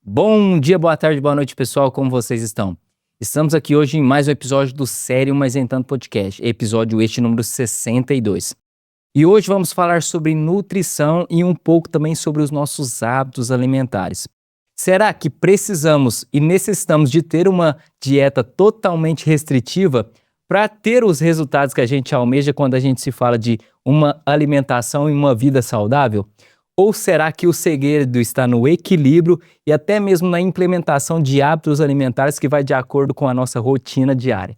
Bom dia, boa tarde, boa noite, pessoal. Como vocês estão? Estamos aqui hoje em mais um episódio do Sério Mas Nem Tanto Podcast, episódio este número 62. E hoje vamos falar sobre nutrição e um pouco também sobre os nossos hábitos alimentares. Será que precisamos e necessitamos de ter uma dieta totalmente restritiva para ter os resultados que a gente almeja quando a gente se fala de uma alimentação e uma vida saudável? Ou será que o segredo está no equilíbrio e até mesmo na implementação de hábitos alimentares que vai de acordo com a nossa rotina diária?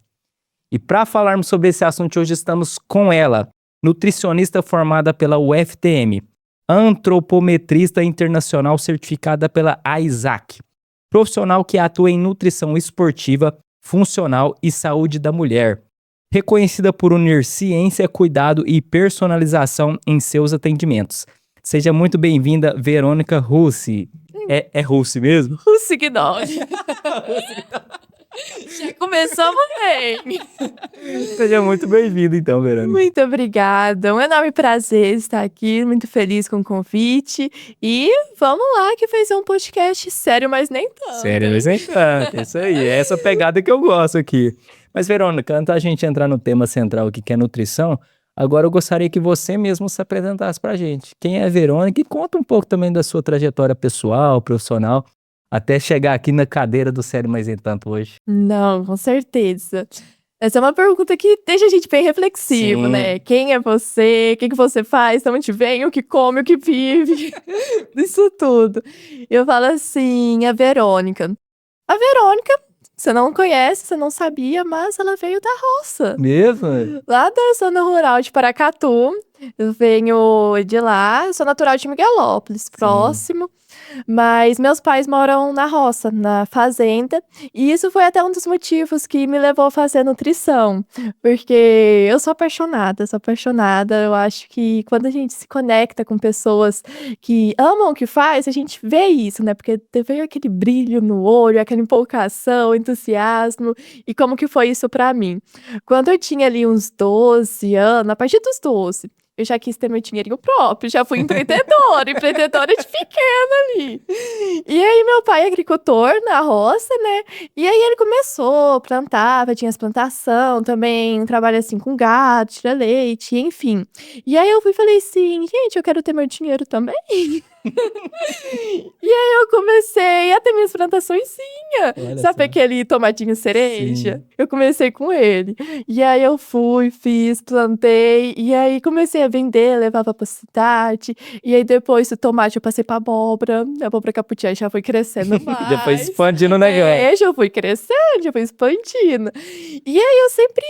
E para falarmos sobre esse assunto, hoje estamos com ela, nutricionista formada pela UFTM, antropometrista internacional certificada pela AIESAC, profissional que atua em nutrição esportiva, funcional e saúde da mulher, reconhecida por unir ciência, cuidado e personalização em seus atendimentos. Seja muito bem-vinda, Verônica Russi. É Russi mesmo? Russi Gnoli. Já começamos bem. Seja muito bem-vinda, então, Verônica. Muito obrigada. Um enorme prazer estar aqui. Muito feliz com o convite. E vamos lá, que vai ser um podcast sério, mas nem tanto. Sério, mas nem tanto. Isso aí, é essa pegada que eu gosto aqui. Mas, Verônica, antes da gente entrar no tema central aqui, que é nutrição, agora eu gostaria que você mesmo se apresentasse pra gente. Quem é a Verônica? E conta um pouco também da sua trajetória pessoal, profissional, até chegar aqui na cadeira do Sério Mas Nem Tanto hoje. Não, com certeza. Essa é uma pergunta que deixa a gente bem reflexivo, Sim. né? Quem é você? O que você faz? De onde vem? O que come? O que vive? Isso tudo. Eu falo assim, a Verônica. A Verônica, você não conhece, você não sabia, mas ela veio da roça. Mesmo? Lá da zona rural de Paracatu. Eu venho de lá, eu sou natural de Miguelópolis, próximo. Mas meus pais moram na roça, na fazenda. E isso foi até um dos motivos que me levou a fazer nutrição. Porque eu sou apaixonada. Eu acho que quando a gente se conecta com pessoas que amam o que faz, a gente vê isso, né? Porque veio aquele brilho no olho, aquela empolgação, entusiasmo. E como que foi isso pra mim? Quando eu tinha ali uns 12 anos, a partir dos 12, eu já quis ter meu dinheirinho próprio, já fui empreendedora de pequena ali. E aí meu pai é agricultor na roça, né? E aí ele começou, plantava, tinha as plantação, também trabalha assim com gado, tira leite, enfim. E aí eu fui e falei assim, gente, eu quero ter meu dinheiro também. E aí eu comecei a ter minhas plantaçõezinhas. Olha Sabe só. aquele tomatinho cereja? Sim. Eu comecei com ele. E aí eu fui, fiz, plantei. E aí comecei a vender, levava pra cidade. E aí depois do tomate eu passei pra abóbora. A abóbora caputinha já foi crescendo mais. Já foi expandindo o negócio. Já fui crescendo, já fui expandindo. E aí eu sempre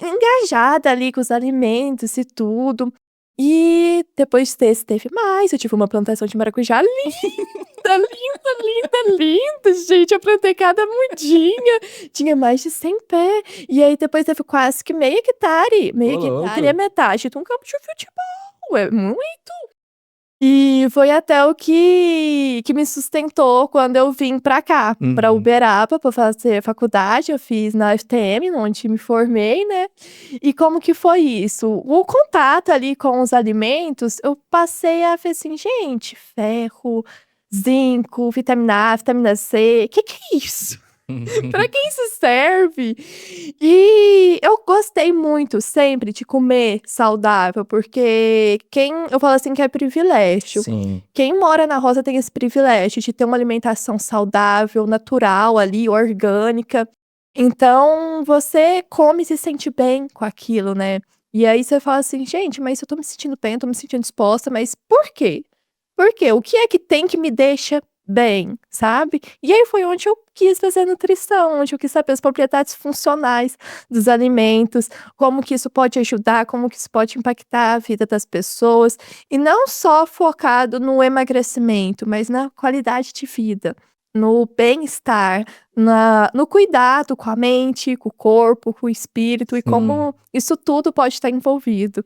engajada ali com os alimentos e tudo. E depois desse teve mais, eu tive uma plantação de maracujá linda, gente, eu plantei cada mudinha, tinha mais de 100 pés, e aí depois teve quase que meio hectare louco. é metade de um campo de futebol, é muito. E foi até o que me sustentou quando eu vim pra cá, pra Uhum. Uberaba, pra fazer faculdade. Eu fiz na UFTM, onde me formei, né? E como que foi isso? O contato ali com os alimentos, eu passei a ver assim, gente, ferro, zinco, vitamina A, vitamina C, que é isso? Pra que isso serve? E eu gostei muito sempre de comer saudável, porque eu falo assim que é privilégio. Sim. Quem mora na roça tem esse privilégio de ter uma alimentação saudável, natural ali, orgânica. Então, você come e se sente bem com aquilo, né? E aí você fala assim, gente, mas eu tô me sentindo bem, eu tô me sentindo disposta, mas por quê? Por quê? O que é que tem que me deixa bem, sabe? E aí foi onde eu quis fazer nutrição, onde eu quis saber as propriedades funcionais dos alimentos, como que isso pode ajudar, como que isso pode impactar a vida das pessoas, e não só focado no emagrecimento, mas na qualidade de vida, no bem-estar, no cuidado com a mente, com o corpo, com o espírito, e como isso tudo pode estar envolvido.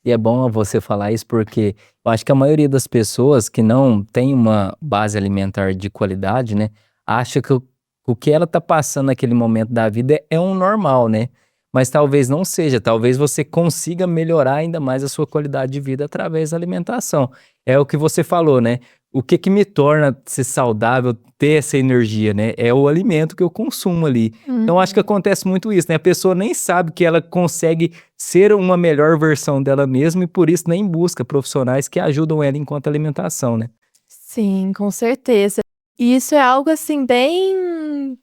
E é bom você falar isso porque eu acho que a maioria das pessoas que não tem uma base alimentar de qualidade, né, acha que o que ela tá passando naquele momento da vida é um normal, né? Mas talvez não seja, talvez você consiga melhorar ainda mais a sua qualidade de vida através da alimentação. É o que você falou, né? o que que me torna ser saudável, ter essa energia, né? É o alimento que eu consumo ali. Então, acho que acontece muito isso, né? A pessoa nem sabe que ela consegue ser uma melhor versão dela mesma e por isso nem busca profissionais que ajudam ela enquanto alimentação, né? Sim, com certeza. E isso é algo assim bem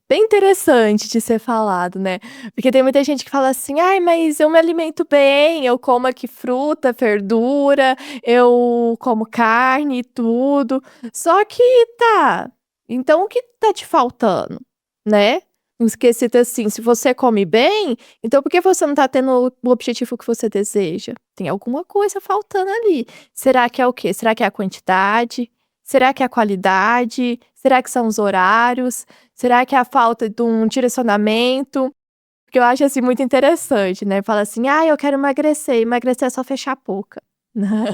interessante de ser falado, né? Porque tem muita gente que fala assim: "Ai, mas eu me alimento bem, eu como aqui fruta, verdura, eu como carne e tudo". Só que tá, então o que tá te faltando, né? Esquecido assim, se você come bem, então por que você não tá tendo o objetivo que você deseja? Tem alguma coisa faltando ali. Será que é o quê? Será que é a quantidade? Será que é a qualidade? Será que são os horários? Será que é a falta de um direcionamento? Porque eu acho, assim, muito interessante, né, fala assim: "Ah, eu quero emagrecer é só fechar a boca". Não,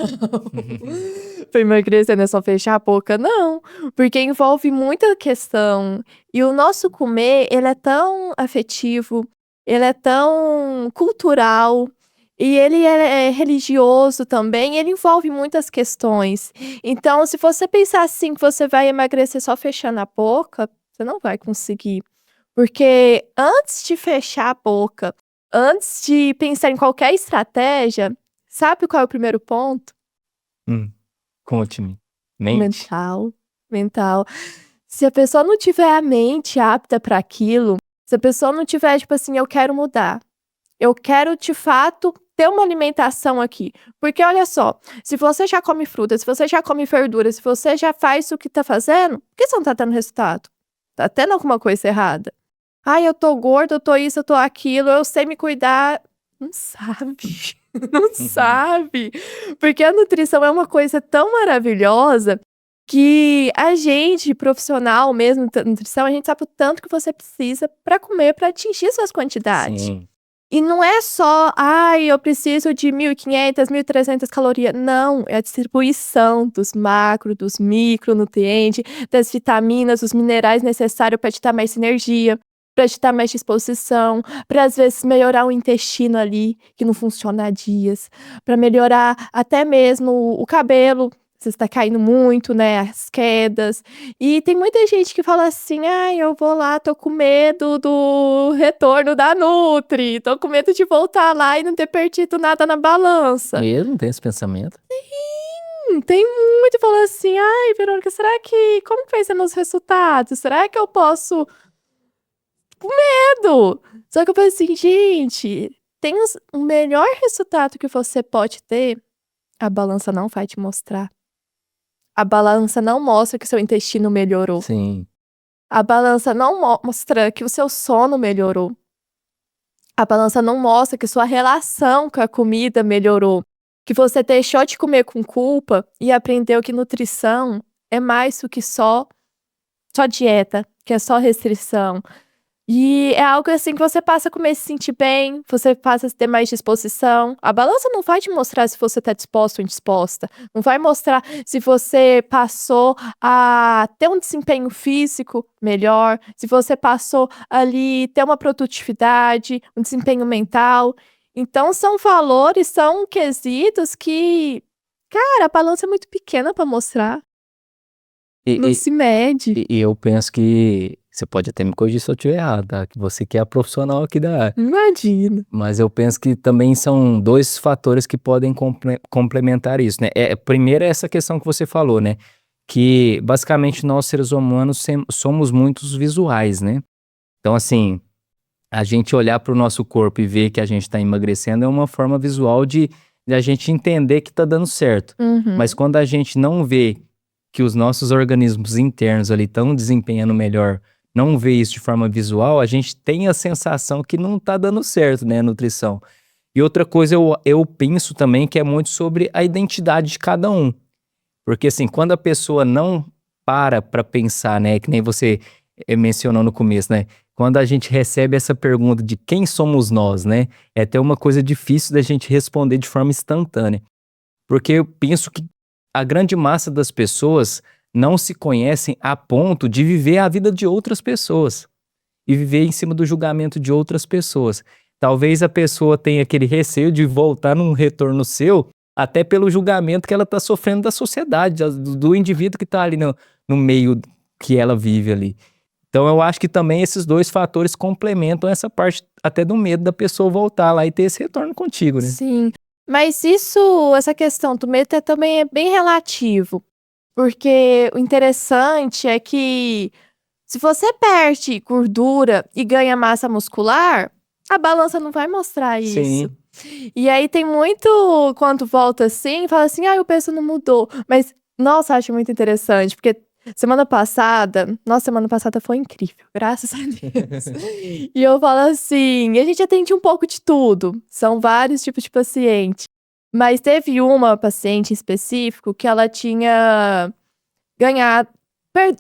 pra emagrecer não é só fechar a boca não, porque envolve muita questão. E o nosso comer, ele é tão afetivo, ele é tão cultural, e ele é religioso também, ele envolve muitas questões. Então, se você pensar assim que você vai emagrecer só fechando a boca, você não vai conseguir. Porque antes de fechar a boca, antes de pensar em qualquer estratégia, sabe qual é o primeiro ponto? Hum, conte-me. Mente. Mental, mental. Se a pessoa não tiver a mente apta para aquilo, se a pessoa não tiver, tipo assim: "Eu quero mudar, eu quero de fato ter uma alimentação aqui". Porque olha só, se você já come fruta, se você já come verdura, se você já faz o que tá fazendo, por que você não tá tendo resultado? Tá tendo alguma coisa errada. "Ai, eu tô gorda, eu tô isso, eu tô aquilo, eu sei me cuidar". Não sabe, não sabe. Porque a nutrição é uma coisa tão maravilhosa que a gente, profissional mesmo da nutrição, a gente sabe o tanto que você precisa pra comer, pra atingir suas quantidades. Sim. E não é só: "Ai, eu preciso de 1.500, 1.300 calorias". Não, é a distribuição dos macro, dos micronutrientes, das vitaminas, dos minerais necessários para te dar mais energia, para te dar mais disposição, para às vezes melhorar o intestino ali, que não funciona há dias, para melhorar até mesmo o cabelo, você está caindo muito, né, as quedas. E tem muita gente que fala assim: "Ai, eu vou lá, tô com medo do retorno da nutri, tô com medo de voltar lá e não ter perdido nada na balança". Mesmo tem esse pensamento? Tem muito, fala assim: "Ai, Verônica, será que como que vai ser meus resultados? Será que eu posso". Medo. Só que eu falei assim: "Gente, tem o melhor resultado que você pode ter, a balança não vai te mostrar. A balança não mostra que seu intestino melhorou. Sim. A balança não mostra que o seu sono melhorou. A balança não mostra que sua relação com a comida melhorou, que você deixou de comer com culpa e aprendeu que nutrição é mais do que só dieta, que é só restrição". E é algo assim que você passa a comer e se sentir bem, você passa a ter mais disposição. A balança não vai te mostrar se você está disposto ou indisposta, não vai mostrar se você passou a ter um desempenho físico melhor, se você passou ali ter uma produtividade, um desempenho mental. Então são valores, são quesitos que, cara, a balança é muito pequena para mostrar, não E, se mede. e eu penso que você pode até me corrigir se eu estiver errado, tá? Que você que é a profissional aqui da área. Imagina. Mas eu penso que também são dois fatores que podem complementar isso, né? Primeiro é essa questão que você falou, né? Que basicamente nós seres humanos somos muitos visuais, né? Então, assim, a gente olhar para o nosso corpo e ver que a gente está emagrecendo é uma forma visual de a gente entender que está dando certo. Mas Uhum. quando a gente não vê que os nossos organismos internos ali estão desempenhando melhor, não vê isso de forma visual, a gente tem a sensação que não está dando certo, né, a nutrição. E outra coisa, eu penso também que é muito sobre a identidade de cada um. Porque assim, quando a pessoa não para pensar, né, que nem você mencionou no começo, né, quando a gente recebe essa pergunta de quem somos nós, né, é até uma coisa difícil da gente responder de forma instantânea. Porque eu penso que a grande massa das pessoas não se conhecem a ponto de viver a vida de outras pessoas e viver em cima do julgamento de outras pessoas. Talvez a pessoa tenha aquele receio de voltar num retorno seu até pelo julgamento que ela tá sofrendo da sociedade, do indivíduo que tá ali no meio que ela vive ali. Então eu acho que também esses dois fatores complementam essa parte até do medo da pessoa voltar lá e ter esse retorno contigo, né? Sim. Mas essa questão do medo também é bem relativo. Porque o interessante é que se você perde gordura e ganha massa muscular, a balança não vai mostrar isso. Sim. E aí tem muito, quando volta assim, fala assim, o peso não mudou. Mas, nossa, acho muito interessante, porque semana passada foi incrível, graças a Deus. E eu falo assim, a gente atende um pouco de tudo, são vários tipos de paciente. Mas teve uma paciente em específico que ela tinha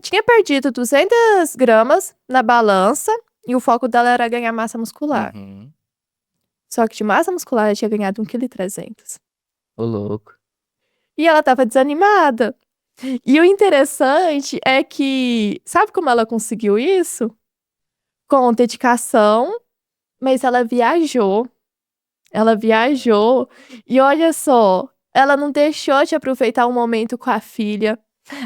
tinha perdido 200 gramas na balança e o foco dela era ganhar massa muscular. Uhum. Só que de massa muscular ela tinha ganhado 1,3 kg. Ô, louco. E ela tava desanimada. E o interessante é que, sabe como ela conseguiu isso? Com dedicação, mas ela viajou. Ela viajou e olha só, ela não deixou de aproveitar um momento com a filha.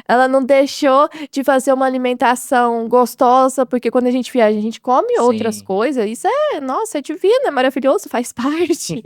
Ela não deixou de fazer uma alimentação gostosa, porque quando a gente viaja, a gente come outras Sim. coisas. Isso nossa, é divino, é maravilhoso, faz parte.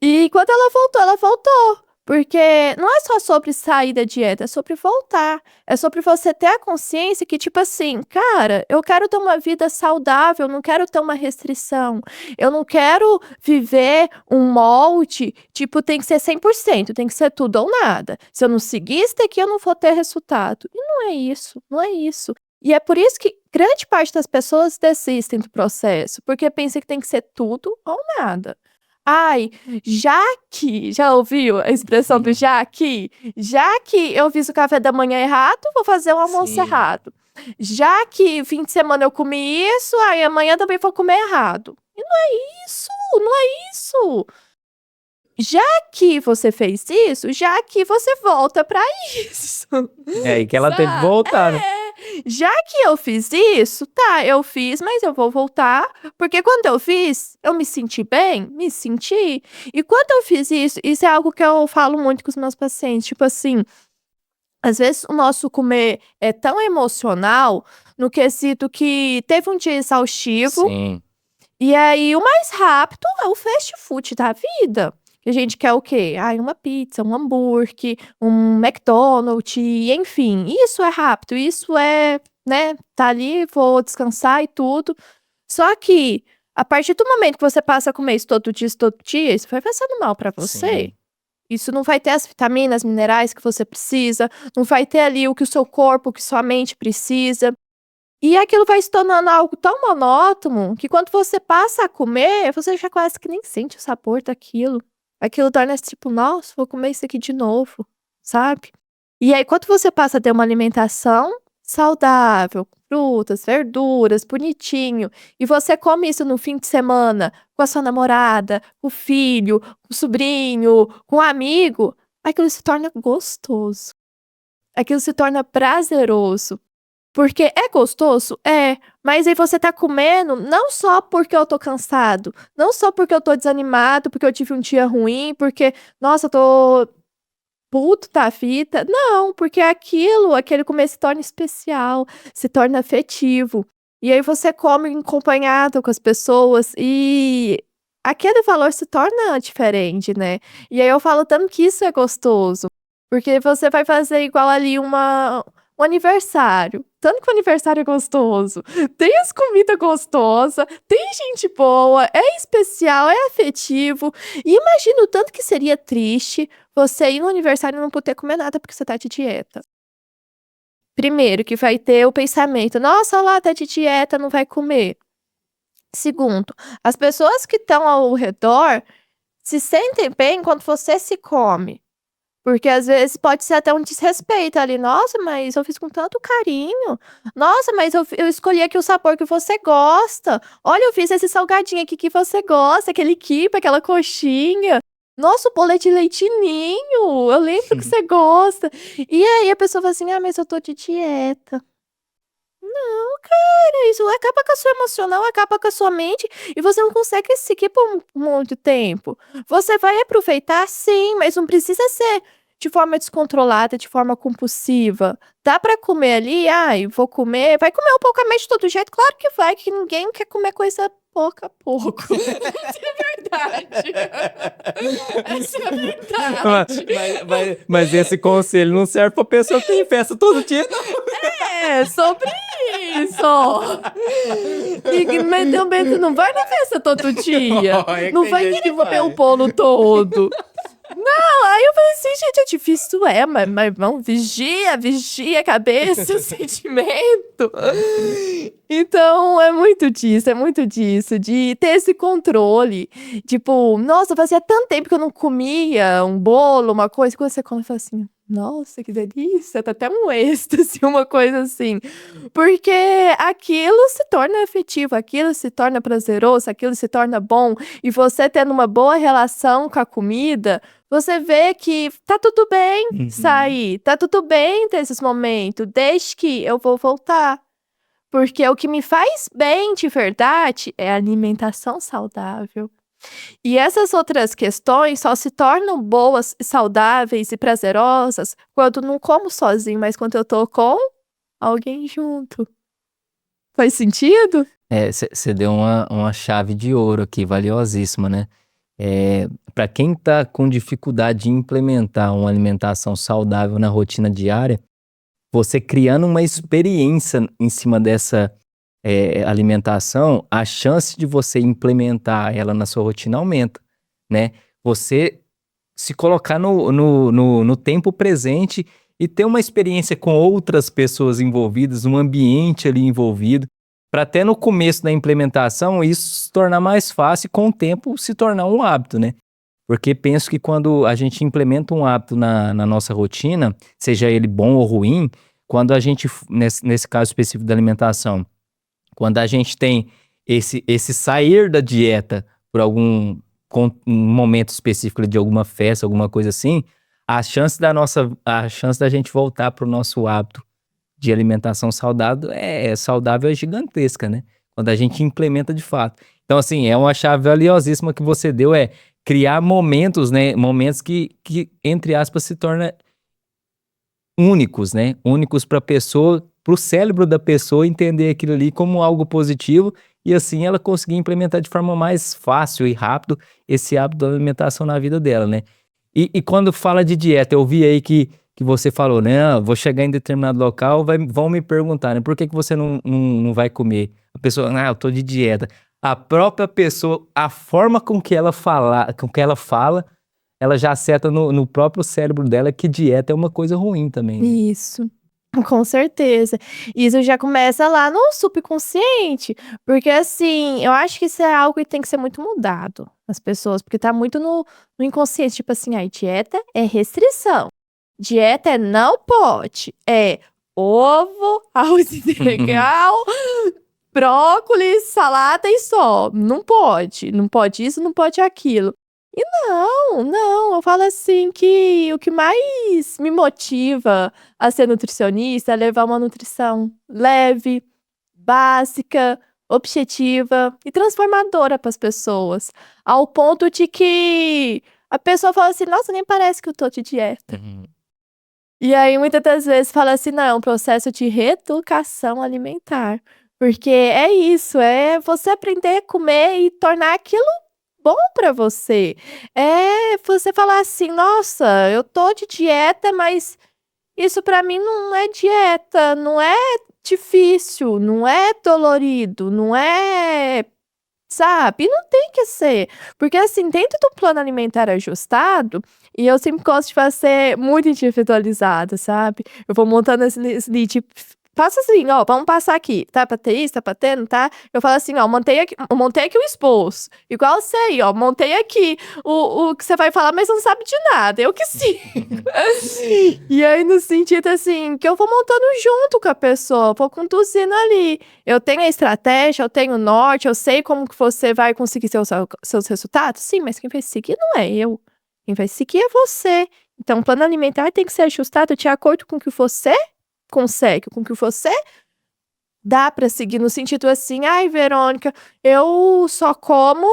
E quando ela voltou. Porque não é só sobre sair da dieta, é sobre voltar. É sobre você ter a consciência que, tipo assim, cara, eu quero ter uma vida saudável, não quero ter uma restrição. Eu não quero viver um molde, tipo, tem que ser 100%, tem que ser tudo ou nada. Se eu não seguir isso daqui, eu não vou ter resultado. E não é isso, não é isso. E é por isso que grande parte das pessoas desistem do processo, porque pensa que tem que ser tudo ou nada. Ai, já ouviu a expressão do já que? Já que eu fiz o café da manhã errado, vou fazer o almoço Sim. errado. Já que fim de semana eu comi isso, aí amanhã também vou comer errado. E não é isso, não é isso. Já que você fez isso, já que você volta pra isso. E que ela teve que voltar, né? Já que eu fiz isso, tá, eu fiz, mas eu vou voltar, porque quando eu fiz, eu me senti bem, me senti. E quando eu fiz isso é algo que eu falo muito com os meus pacientes, tipo assim, às vezes o nosso comer é tão emocional, no quesito que teve um dia exaustivo, Sim. e aí o mais rápido é o fast food da vida. Que a gente quer o quê? Uma pizza, um hambúrguer, um McDonald's, enfim. Isso é rápido, isso é, né, tá ali, vou descansar e tudo. Só que, a partir do momento que você passa a comer isso todo dia, isso vai fazendo mal pra você. Sim. Isso não vai ter as vitaminas, minerais que você precisa, não vai ter ali o que o seu corpo, o que sua mente precisa. E aquilo vai se tornando algo tão monótono que quando você passa a comer, você já quase que nem sente o sabor daquilo. Aquilo torna-se tipo, nossa, vou comer isso aqui de novo, sabe? E aí, quando você passa a ter uma alimentação saudável, frutas, verduras, bonitinho, e você come isso no fim de semana com a sua namorada, com o filho, com o sobrinho, com o amigo, aquilo se torna gostoso. Aquilo se torna prazeroso. Porque é gostoso? É. Mas aí você tá comendo não só porque eu tô cansado, não só porque eu tô desanimado, porque eu tive um dia ruim, porque, nossa, eu tô puto da vida. Não, porque aquele comer se torna especial, se torna afetivo. E aí você come acompanhado com as pessoas e aquele valor se torna diferente, né? E aí eu falo tanto que isso é gostoso, porque você vai fazer igual ali um aniversário. Tanto que o aniversário é gostoso. Tem as comidas gostosas, tem gente boa, é especial, é afetivo. E imagina o tanto que seria triste você ir no aniversário e não poder comer nada porque você tá de dieta. Primeiro, que vai ter o pensamento: nossa, lá tá de dieta, não vai comer. Segundo, as pessoas que estão ao redor se sentem bem quando você se come. Porque às vezes pode ser até um desrespeito ali. Nossa, mas eu fiz com tanto carinho. Nossa, mas eu escolhi aqui o sabor que você gosta. Olha, eu fiz esse salgadinho aqui que você gosta, aquele quibe, aquela coxinha. Nossa, o bolo é de leite ninho. Eu lembro que você gosta. E aí a pessoa fala assim: mas eu tô de dieta. Não, cara, isso acaba com a sua emocional, acaba com a sua mente e você não consegue seguir por muito tempo. Você vai aproveitar sim, mas não precisa ser de forma descontrolada, de forma compulsiva. Dá pra comer ali, ai, vou comer, vai comer um poucamente de todo jeito? Claro que vai, que ninguém quer comer coisa pouco a pouco. Essa é verdade. Essa é verdade. Mas esse conselho não serve pra pessoa que tem festa todo dia, não. É, sobre isso. Mas também tu não vai na festa todo dia. É que Não tem vai gente querer que comer vai. o bolo todo. Não, aí eu falei assim, gente, é difícil, mas vamos, vigia a cabeça, o sentimento. Então, é muito disso, de ter esse controle. Tipo, nossa, fazia tanto tempo que eu não comia um bolo, uma coisa, quando você come, você fala assim, nossa, que delícia, tá até um êxtase, uma coisa assim. Porque aquilo se torna afetivo, aquilo se torna prazeroso, aquilo se torna bom. E você tendo uma boa relação com a comida, você vê que tá tudo bem sair, tá tudo bem ter esses momentos, desde que eu vou voltar. Porque o que me faz bem de verdade é a alimentação saudável. E essas outras questões só se tornam boas, saudáveis e prazerosas quando não como sozinho, mas quando eu tô com alguém junto. Faz sentido? Você deu uma chave de ouro aqui, valiosíssima, né? Para quem tá com dificuldade de implementar uma alimentação saudável na rotina diária, você criando uma experiência em cima dessa alimentação, a chance de você implementar ela na sua rotina aumenta, né? Você se colocar no tempo presente e ter uma experiência com outras pessoas envolvidas, um ambiente ali envolvido, para até no começo da implementação isso se tornar mais fácil e com o tempo se tornar um hábito, né? Porque penso que quando a gente implementa um hábito na nossa rotina, seja ele bom ou ruim, quando a gente, nesse caso específico da alimentação, quando a gente tem esse sair da dieta por algum um momento específico de alguma festa, alguma coisa assim, a chance da gente voltar para o nosso hábito de alimentação saudável é gigantesca, né? Quando a gente implementa de fato. Então, assim, é uma chave valiosíssima que você deu, criar momentos, né? Momentos que entre aspas, se tornam únicos, né? Únicos para a pessoa, para o cérebro da pessoa entender aquilo ali como algo positivo e assim ela conseguir implementar de forma mais fácil e rápido esse hábito da alimentação na vida dela, né? E quando fala de dieta, eu vi aí que você falou, né? Vou chegar em determinado local, vão me perguntar, né? Por que você não vai comer? A pessoa, eu tô de dieta. A própria pessoa, a forma com que ela fala, ela já acerta no próprio cérebro dela que dieta é uma coisa ruim também, né? Isso. Com certeza. Isso já começa lá no subconsciente, porque assim, eu acho que isso é algo que tem que ser muito mudado nas pessoas, porque tá muito no inconsciente, tipo assim, dieta é restrição, dieta é não pode, é ovo, arroz integral, brócolis, salada e só, não pode isso, não pode aquilo. E não, eu falo assim que o que mais me motiva a ser nutricionista é levar uma nutrição leve, básica, objetiva e transformadora para as pessoas. Ao ponto de que a pessoa fala assim, nossa, nem parece que eu tô de dieta. E aí, muitas das vezes, fala assim, não, é um processo de reeducação alimentar. Porque é isso, é você aprender a comer e tornar aquilo bom pra você. É você falar assim, nossa, eu tô de dieta, mas isso pra mim não é dieta, não é difícil, não é dolorido, não é, sabe? E não tem que ser. Porque assim, dentro do plano alimentar ajustado, e eu sempre gosto de fazer muito individualizado, sabe? Eu vou montando esse lead. Faça assim, ó, vamos passar aqui. Tá pra ter isso, tá pra ter, não tá? Eu falo assim, ó, montei aqui o esposo. Igual você aí, ó, montei aqui o que você vai falar, mas não sabe de nada. Eu que sim. E aí, no sentido assim, que eu vou montando junto com a pessoa, vou conduzindo ali. Eu tenho a estratégia, eu tenho o norte, eu sei como que você vai conseguir seus resultados. Sim, mas quem vai seguir não é eu. Quem vai seguir é você. Então, o plano alimentar tem que ser ajustado de acordo com o que você consegue, com o que você dá pra seguir no sentido assim: "Ai, Verônica, eu só como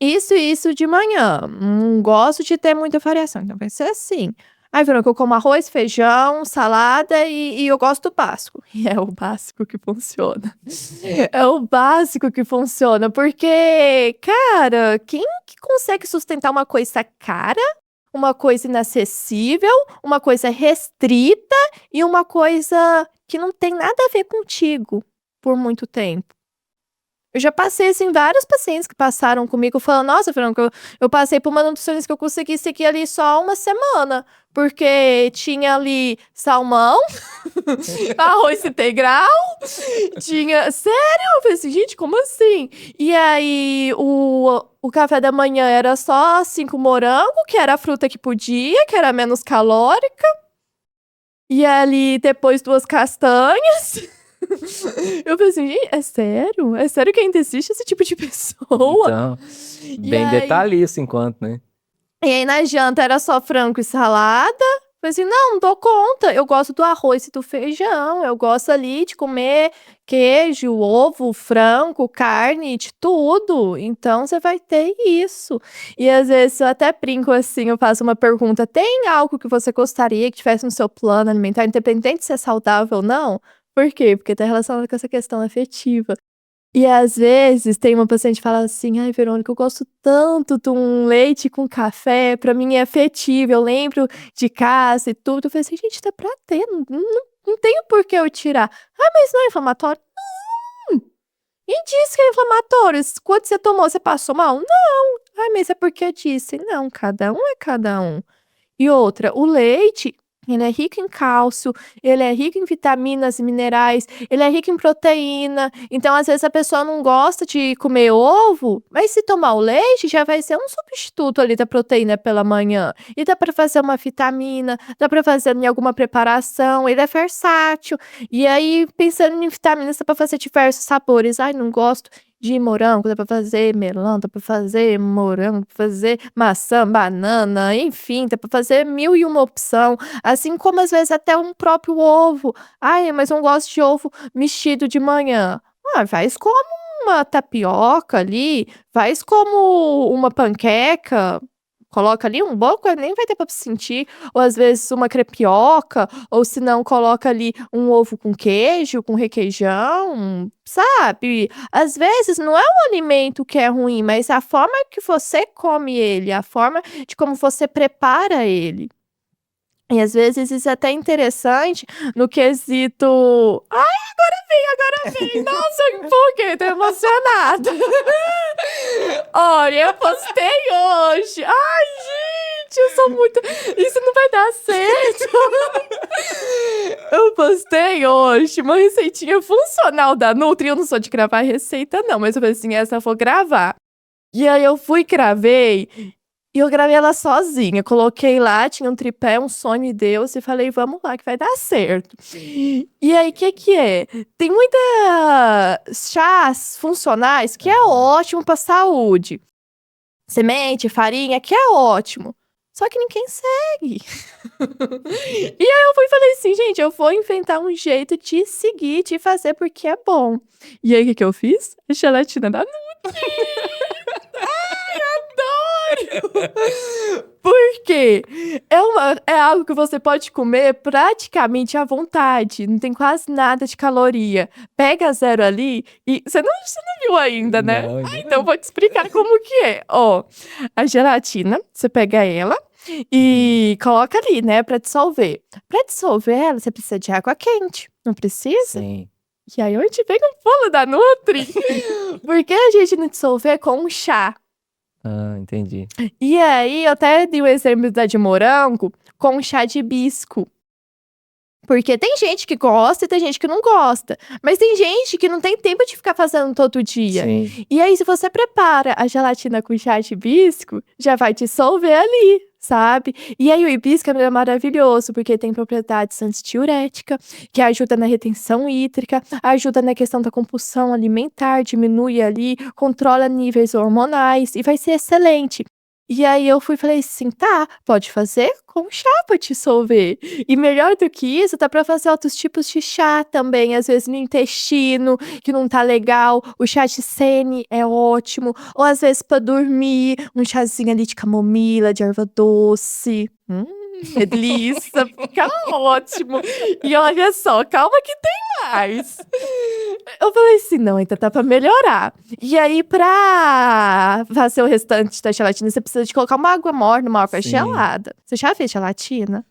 isso e isso de manhã, não gosto de ter muita variação, então vai ser assim. Ai, Verônica, eu como arroz, feijão, salada e eu gosto do básico". E é o básico que funciona. É o básico que funciona, porque, cara, quem que consegue sustentar uma coisa cara, uma coisa inacessível, uma coisa restrita e uma coisa que não tem nada a ver contigo por muito tempo? Eu já passei, assim, vários pacientes que passaram comigo falando: "Nossa, Franco, eu passei por uma nutricionista que eu consegui seguir ali só uma semana, porque tinha ali salmão, arroz integral, tinha". Sério? Eu falei assim: "Gente, como assim?". E aí o café da manhã era só 5 morango, que era a fruta que podia, que era menos calórica, e ali depois 2 castanhas. Eu falei assim: "Gente, é sério? É sério que ainda existe esse tipo de pessoa?". Então, E bem aí detalhista enquanto, né? na janta era só frango e salada. Falei assim: "Não, não dou conta, eu gosto do arroz e do feijão, eu gosto ali de comer queijo, ovo, frango, carne, de tudo, então você vai ter isso". E às vezes eu até brinco assim, eu faço uma pergunta: "Tem algo que você gostaria que tivesse no seu plano alimentar, independente se é saudável ou não?". Por quê? Porque tá relacionado com essa questão afetiva. E às vezes tem uma paciente que fala assim: "Ai, Verônica, eu gosto tanto de um leite com café, pra mim é afetivo, eu lembro de casa e tudo". Eu falei assim: "Gente, dá pra ter, não tem por que eu tirar". "Ah, mas não é inflamatório?". "E disse que é inflamatório, quando você tomou, você passou mal?". "Não". "Ai, mas é porque disse". Não, cada um é cada um. E outra, o leite, ele é rico em cálcio, ele é rico em vitaminas e minerais, ele é rico em proteína, então às vezes a pessoa não gosta de comer ovo, mas se tomar o leite já vai ser um substituto ali da proteína pela manhã. E dá para fazer uma vitamina, dá para fazer em alguma preparação, ele é versátil. E aí pensando em vitaminas, dá para fazer diversos sabores. "Ai, não gosto de morango", dá pra fazer melão, dá pra fazer morango, dá pra fazer maçã, banana, enfim, dá pra fazer mil e uma opção, assim como às vezes até um próprio ovo. "Ai, mas eu não gosto de ovo mexido de manhã". Faz como uma tapioca ali, faz como uma panqueca, coloca ali um pouco, nem vai ter pra sentir, ou às vezes uma crepioca, ou se não coloca ali um ovo com queijo, com requeijão, sabe. Às vezes não é o alimento que é ruim, mas a forma que você come ele, a forma de como você prepara ele. E às vezes isso é até interessante no quesito agora vem, nossa, eu empolguei, tô emocionada. Olha, eu postei hoje. Ai, gente, eu sou muito isso não vai dar certo. Eu postei hoje uma receitinha funcional da Nutri, eu não sou de gravar receita não, mas eu falei assim: "Essa eu vou gravar". E aí eu fui gravei, e eu gravei ela sozinha, coloquei lá, tinha um tripé, um sonho e Deus, e falei: "Vamos lá que vai dar certo". E aí, que é? Tem muita chás funcionais que é ótimo pra saúde, semente, farinha, que é ótimo, só que ninguém segue. E aí eu fui e falei assim: "Gente, eu vou inventar um jeito de seguir, de fazer, porque é bom". E aí o que que eu fiz? A gelatina da Nutri. Adoro! Por quê? É algo que você pode comer praticamente à vontade, não tem quase nada de caloria. Pega zero ali e você não viu ainda, né? Não, ainda Então eu não. vou te explicar como que é. Ó, a gelatina, você pega ela Uhum. e coloca ali, né, pra dissolver. Pra dissolver ela, você precisa de água quente, não precisa? Sim. E aí onde vem o pulo da Nutri? Por que a gente não dissolver com um chá? Ah, entendi. E aí, eu até dei o exemplo da de morango com chá de hibisco. Porque tem gente que gosta e tem gente que não gosta. Mas tem gente que não tem tempo de ficar fazendo todo dia. Sim. E aí, se você prepara a gelatina com chá de hibisco, já vai dissolver ali, sabe? E aí, o hibisco é maravilhoso, porque tem propriedades antidiurética, que ajuda na retenção hídrica, ajuda na questão da compulsão alimentar, diminui ali, controla níveis hormonais e vai ser excelente. E aí eu fui e falei assim: "Tá, pode fazer com chá pra dissolver". E melhor do que isso, dá pra fazer outros tipos de chá também, às vezes no intestino, que não tá legal, o chá de sene é ótimo, ou às vezes pra dormir, um chazinho ali de camomila, de erva doce. É delícia, fica ótimo. E olha só, calma que tem mais. Eu falei assim: "Não, ainda tá pra melhorar". E aí pra fazer o restante da gelatina, você precisa de colocar uma água morna, uma água Sim. gelada. Você já fez gelatina?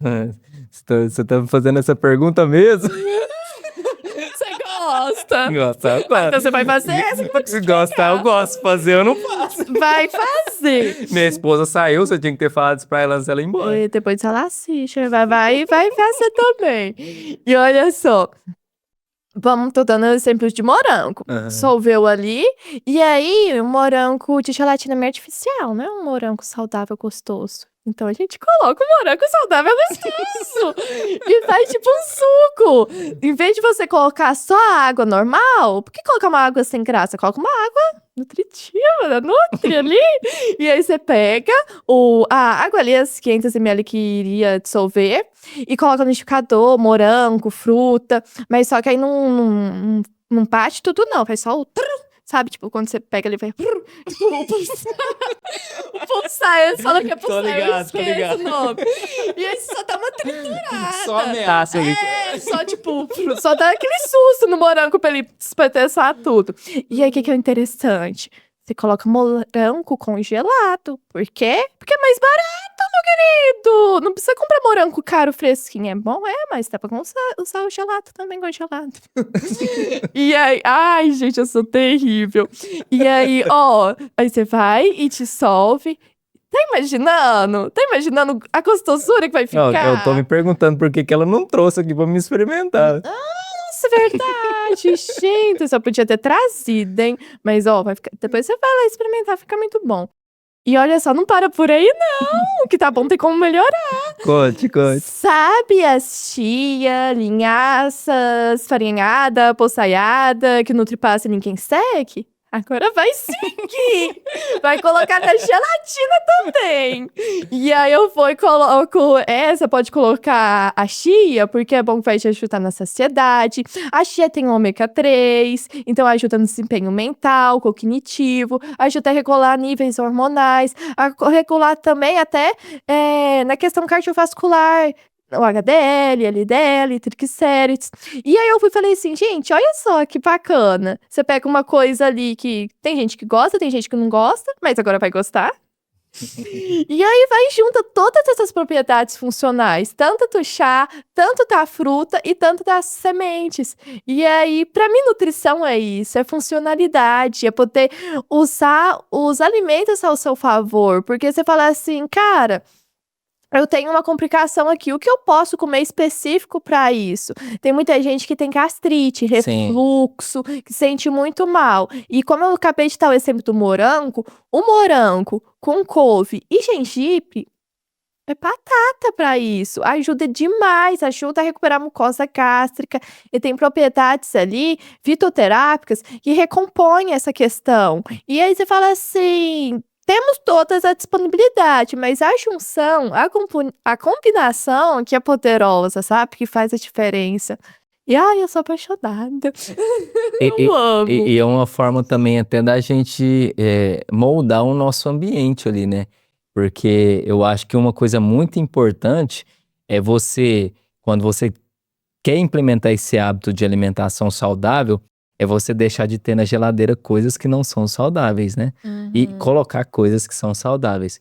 Você tá me fazendo essa pergunta mesmo? Você gosta? Gostar, eu Ah, então gosto. você vai fazer essa que eu vou te Se gostar, eu explicar. gosto. Fazer, eu não faço. Vai fazer. Minha esposa saiu, você tinha que ter falado isso pra ela antes dela ir embora. E depois ela assiste, vai fazer também. E olha só, tô dando exemplos de morango. Aham. Dissolveu ali, e aí o morango de gelatina é artificial, não é um morango saudável gostoso. Então a gente coloca o morango saudável gostoso e faz tipo um suco. Em vez de você colocar só a água normal, por que colocar uma água sem graça? Coloca uma água nutritiva, da Nutri ali. E aí você pega a água ali, as 500 ml que iria dissolver, e coloca no liquidificador, morango, fruta, mas só que aí não bate tudo não, faz só o trrr, sabe, tipo, quando você pega ele vai trrr, tipo, o pulsar, o pulsar, eles falam que é Tô pulsar, eu ligado, tô esqueço ligado. o nome. E aí você só dá uma triturada. Só ameaça aí. É, só tipo, só dá aquele susto no morango pra ele despedaçar tudo. E aí, o que que é interessante? Você coloca morango congelado. Por quê? Porque é mais barato, meu querido. Não precisa comprar morango caro, fresquinho. É bom, mas dá pra usar o gelato também congelado. E aí, ai, gente, eu sou terrível. E aí, ó, aí você vai e dissolve. Tá imaginando? Tá imaginando a gostosura que vai Não, eu tô me ficar? perguntando por que que ela não trouxe aqui pra me experimentar. Nossa, é verdade, gente, só podia ter trazido, hein? Mas ó, vai ficar, depois você vai lá experimentar, fica muito bom. E olha só, não para por aí não, que tá bom, tem como melhorar. Conte, conte. Sabe as chia, linhaças, farinhada, poçaiada, que o Nutripasse ninguém segue? Agora vai seguir! Vai colocar na gelatina também! E aí eu vou e coloco essa, pode colocar a chia, porque é bom que vai te ajudar na saciedade. A chia tem ômega 3, então ajuda no desempenho mental, cognitivo, ajuda a regular níveis hormonais, a regular também até na questão cardiovascular, o HDL, LDL, triglicérides. E aí eu fui e falei assim, gente, olha só que bacana. Você pega uma coisa ali que tem gente que gosta, tem gente que não gosta, mas agora vai gostar. E aí vai junta todas essas propriedades funcionais, tanto do chá, tanto da fruta e tanto das sementes. E aí, pra mim, nutrição é isso, é funcionalidade, é poder usar os alimentos ao seu favor. Porque você fala assim, cara, eu tenho uma complicação aqui, o que eu posso comer específico para isso? Tem muita gente que tem gastrite, Sim. refluxo, que sente muito mal. E como eu acabei de dar o exemplo do morango, o morango com couve e gengibre é batata para isso. Ajuda demais, ajuda a recuperar a mucosa gástrica e tem propriedades ali fitoterápicas que recompõem essa questão. E aí você fala assim: temos todas a disponibilidade, mas a junção, a combinação que é poderosa, sabe? Que faz a diferença. E ai, eu sou apaixonada. E, Eu e- amo. e é uma forma também até da gente moldar o nosso ambiente ali, né? Porque eu acho que uma coisa muito importante é você, quando você quer implementar esse hábito de alimentação saudável, é você deixar de ter na geladeira coisas que não são saudáveis, né? E Uhum. colocar coisas que são saudáveis.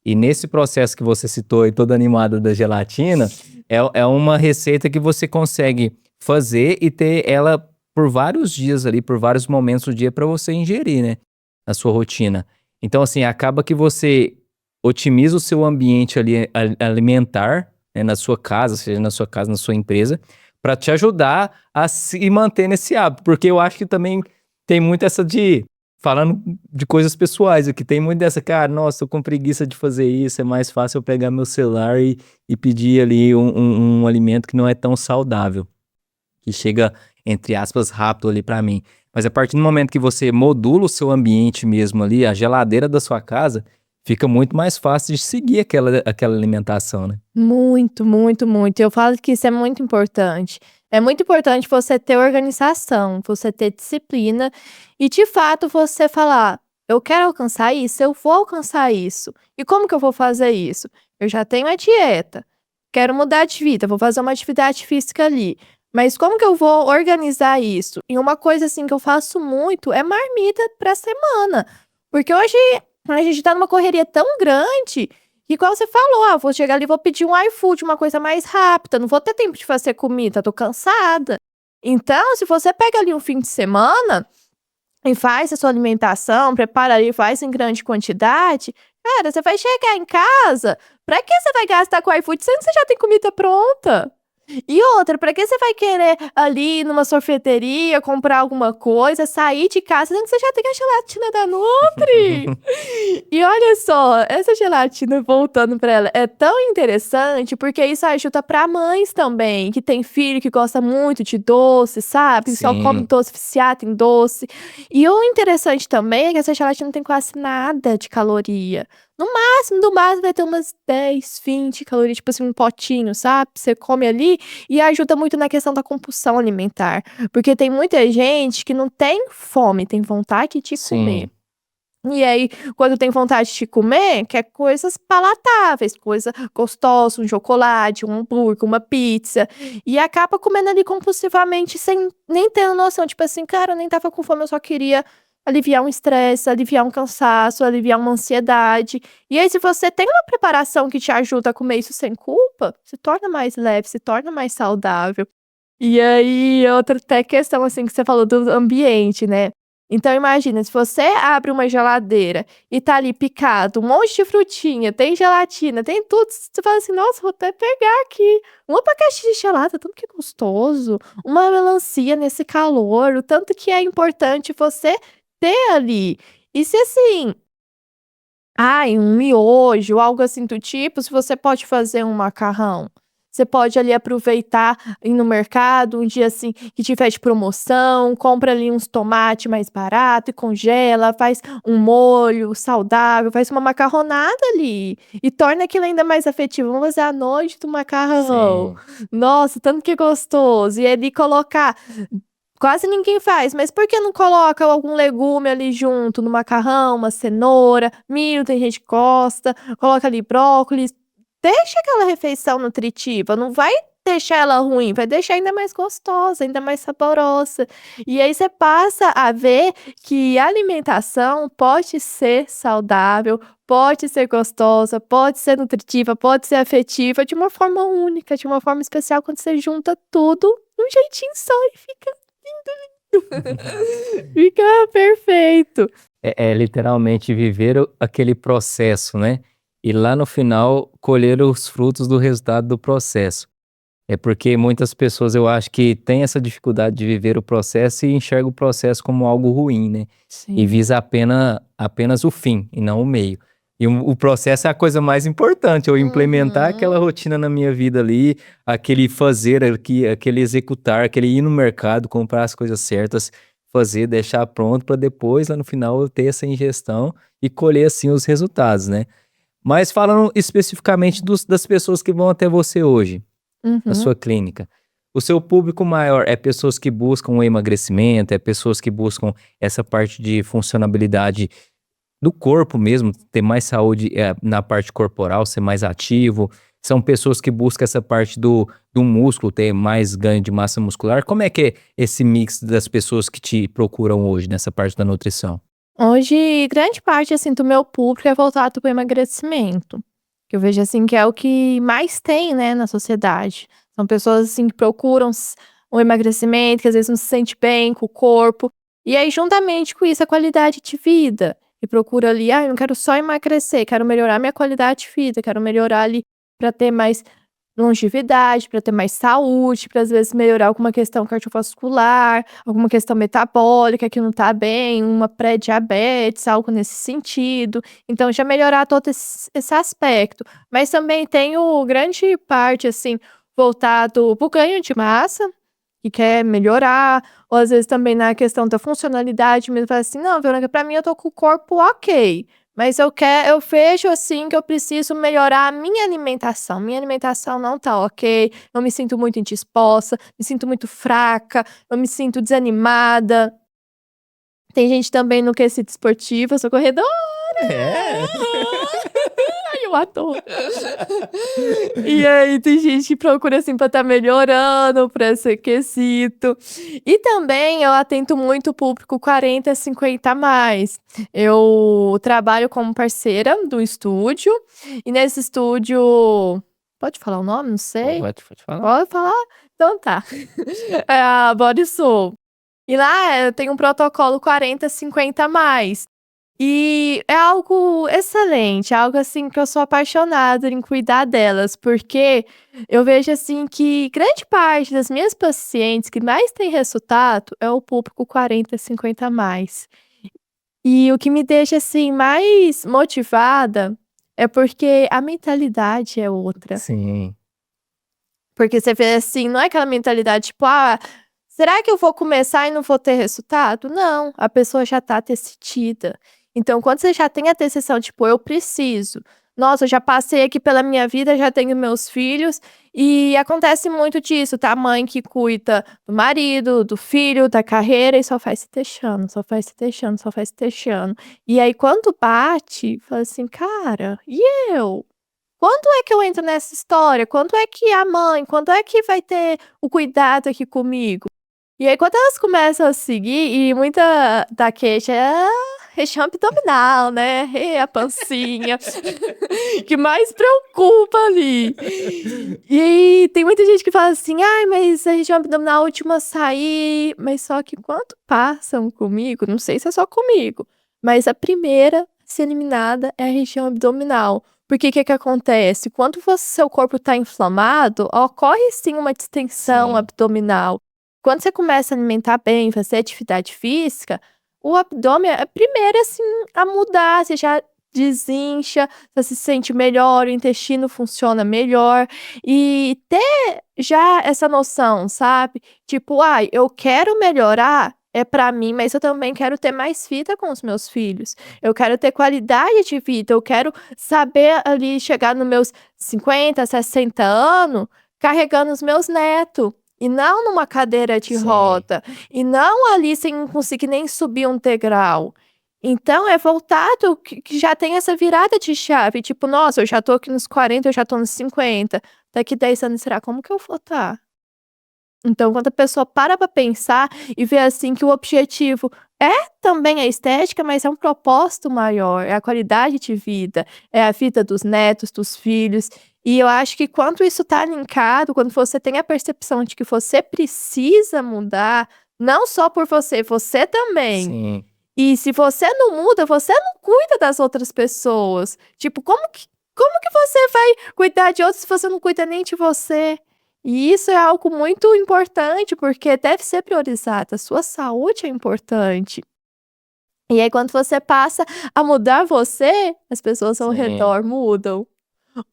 E nesse processo que você citou aí, toda animada da gelatina, é uma receita que você consegue fazer e ter ela por vários dias ali, por vários momentos do dia para você ingerir, né? Na sua rotina. Então, assim, acaba que você otimiza o seu ambiente ali alimentar, né, na sua casa, seja na sua casa, na sua empresa, para te ajudar a se manter nesse hábito. Porque eu acho que também tem muito essa de, falando de coisas pessoais aqui, tem muito dessa, cara, nossa, tô com preguiça de fazer isso, é mais fácil eu pegar meu celular e pedir ali um alimento que não é tão saudável, que chega, entre aspas, rápido ali para mim. Mas a partir do momento que você modula o seu ambiente mesmo ali, a geladeira da sua casa, fica muito mais fácil de seguir aquela alimentação, né? Muito, muito, muito. Eu falo que isso é muito importante. É muito importante você ter organização, você ter disciplina e, de fato, você falar: eu quero alcançar isso, eu vou alcançar isso. E como que eu vou fazer isso? Eu já tenho a dieta, quero mudar de vida, vou fazer uma atividade física ali. Mas como que eu vou organizar isso? E uma coisa assim que eu faço muito é marmita pra semana. Porque hoje a gente tá numa correria tão grande que, igual você falou, vou chegar ali e vou pedir um iFood, uma coisa mais rápida, não vou ter tempo de fazer comida, tô cansada. Então, se você pega ali um fim de semana e faz a sua alimentação, prepara ali, faz em grande quantidade, cara, você vai chegar em casa, pra que você vai gastar com o iFood sendo que você já tem comida pronta? E outra, pra que você vai querer ali numa sorveteria comprar alguma coisa, sair de casa, sendo que você já tem a gelatina da Nutri? E olha só, essa gelatina, voltando pra ela, é tão interessante porque isso ajuda pra mães também, que tem filho que gosta muito de doce, sabe? Só come Sim, doce, viciado em doce. E o interessante também é que essa gelatina não tem quase nada de caloria. No máximo vai ter umas 10, 20 calorias, tipo assim, um potinho, sabe? Você come ali e ajuda muito na questão da compulsão alimentar. Porque tem muita gente que não tem fome, tem vontade de comer. sim. E aí, quando tem vontade de comer, quer coisas palatáveis, coisa gostosa, um chocolate, um hambúrguer, uma pizza, e acaba comendo ali compulsivamente sem nem ter noção, tipo assim: "Cara, eu nem estava com fome, eu só queria aliviar um estresse, aliviar um cansaço, aliviar uma ansiedade". E aí, se você tem uma preparação que te ajuda a comer isso sem culpa, se torna mais leve, se torna mais saudável. E aí, outra até questão, assim, que você falou do ambiente, né. Então imagina, se você abre uma geladeira e tá ali picado um monte de frutinha, tem gelatina, tem tudo, você fala assim: "Nossa, vou até pegar aqui um abacaxi de gelada, tanto que é gostoso, uma melancia nesse calor", o tanto que é importante você ter ali. E se assim, ai, um miojo, algo assim do tipo, se você pode fazer um macarrão. Você pode ali aproveitar, ir no mercado um dia, assim, que tiver de promoção, compra ali uns tomate mais barato e congela, faz um molho saudável, faz uma macarronada ali e torna aquilo ainda mais afetivo. Vamos fazer a noite do macarrão. Sim. Nossa, tanto que é gostoso. E ali colocar quase ninguém faz, mas por que não coloca algum legume ali junto no macarrão, uma cenoura, milho, tem gente que gosta, coloca ali brócolis, deixa aquela refeição nutritiva, não vai deixar ela ruim, vai deixar ainda mais gostosa, ainda mais saborosa. E aí você passa a ver que a alimentação pode ser saudável, pode ser gostosa, pode ser nutritiva, pode ser afetiva de uma forma única, de uma forma especial, quando você junta tudo num jeitinho só e fica fica perfeito. É literalmente viver aquele processo, né? E lá no final colher os frutos do resultado do processo. É porque muitas pessoas eu acho que têm essa dificuldade de viver o processo e enxerga o processo como algo ruim, né? E Sim. visa apenas o fim e não o meio. E o processo é a coisa mais importante, eu implementar aquela Uhum. rotina na minha vida ali, aquele fazer, aquele executar, aquele ir no mercado, comprar as coisas certas, fazer, deixar pronto para depois, lá no final, eu ter essa ingestão e colher assim os resultados, né? Mas falando especificamente das pessoas que vão até você hoje na Uhum. sua clínica. O seu público maior é pessoas que buscam o emagrecimento, é pessoas que buscam essa parte de funcionabilidade do corpo mesmo, ter mais saúde, na parte corporal, ser mais ativo. São pessoas que buscam essa parte do músculo, ter mais ganho de massa muscular. Como é que é esse mix das pessoas que te procuram hoje nessa parte da nutrição? Hoje, grande parte, assim, do meu público é voltado para o emagrecimento, que eu vejo, assim, que é o que mais tem, né, na sociedade. São pessoas, assim, que procuram o emagrecimento, que às vezes não se sente bem com o corpo, e aí juntamente com isso a qualidade de vida, e procura ali: "Ah, eu não quero só emagrecer, quero melhorar minha qualidade de vida, quero melhorar ali para ter mais longevidade, para ter mais saúde, para às vezes melhorar alguma questão cardiovascular, alguma questão metabólica que não tá bem, uma pré-diabetes, algo nesse sentido. Então já melhorar todo esse aspecto. Mas também tem o grande parte, assim, voltado para o ganho de massa, que quer melhorar, ou às vezes também na questão da funcionalidade mesmo, fala assim: "Não, Verônica, pra mim eu tô com o corpo ok, Mas eu vejo, assim, que eu preciso melhorar a minha alimentação. Minha alimentação não tá ok, eu me sinto muito indisposta, me sinto muito fraca, eu me sinto desanimada. Tem gente também no quesito esportivo, eu sou corredora. É? Ai, eu adoro. E aí tem gente que procura, assim, pra tá melhorando pra esse quesito. E também eu atento muito o público 40, 50 a mais. Eu trabalho como parceira do estúdio, e nesse estúdio pode falar o nome? Não sei. Pode falar. Pode falar? Então tá. É a Body Soul. E lá eu tenho um protocolo 40, 50 a mais. E é algo excelente, é algo assim que eu sou apaixonada em cuidar delas, porque eu vejo assim que grande parte das minhas pacientes que mais tem resultado é o público 40, 50 a mais. E o que me deixa assim mais motivada é porque a mentalidade é outra. Sim. Porque você vê assim, não é aquela mentalidade tipo, ah, será que eu vou começar e não vou ter resultado? Não, a pessoa já tá decidida. Então, quando você já tem a decisão, tipo, eu preciso. Nossa, eu já passei aqui pela minha vida, já tenho meus filhos, e acontece muito disso, tá? A mãe que cuida do marido, do filho, da carreira, e só faz se deixando, só faz se deixando, só faz se deixando. E aí, quando bate, fala assim, cara, e eu? Quando é que eu entro nessa história? Quando é que a mãe, quando é que vai ter o cuidado aqui comigo? E aí quando elas começam a seguir, e muita da queixa é região abdominal, né, a pancinha, que mais preocupa ali. E aí tem muita gente que fala assim: "Ai, mas a região abdominal é a última a sair", mas só que quando passam comigo, não sei se é só comigo, mas a primeira a ser eliminada é a região abdominal. Porque que acontece? Quando seu corpo está inflamado, ocorre sim uma distensão Sim. abdominal. Quando você começa a alimentar bem, fazer atividade física, o abdômen é primeiro, assim, a mudar, você já desincha, você se sente melhor, o intestino funciona melhor. E ter já essa noção, sabe, tipo: "Ai, eu quero melhorar, é pra mim, mas eu também quero ter mais vida com os meus filhos. Eu quero ter qualidade de vida, eu quero saber ali chegar nos meus 50, 60 anos, carregando os meus netos. E não numa cadeira de Sim. roda, e não ali sem conseguir nem subir um degrau. Então é voltado que já tem essa virada de chave, tipo: "Nossa, eu já tô aqui nos 40, eu já tô nos 50, daqui 10 anos será como que eu vou estar?". Então quando a pessoa para pra pensar e vê, assim, que o objetivo é também a estética, mas é um propósito maior, é a qualidade de vida, é a vida dos netos, dos filhos. E eu acho que quando isso tá linkado, quando você tem a percepção de que você precisa mudar, não só por você, você também. Sim. E se você não muda, você não cuida das outras pessoas. Tipo, como que você vai cuidar de outros se você não cuida nem de você? E isso é algo muito importante, porque deve ser priorizado, a sua saúde é importante. E aí quando você passa a mudar você, as pessoas ao Sim. redor mudam.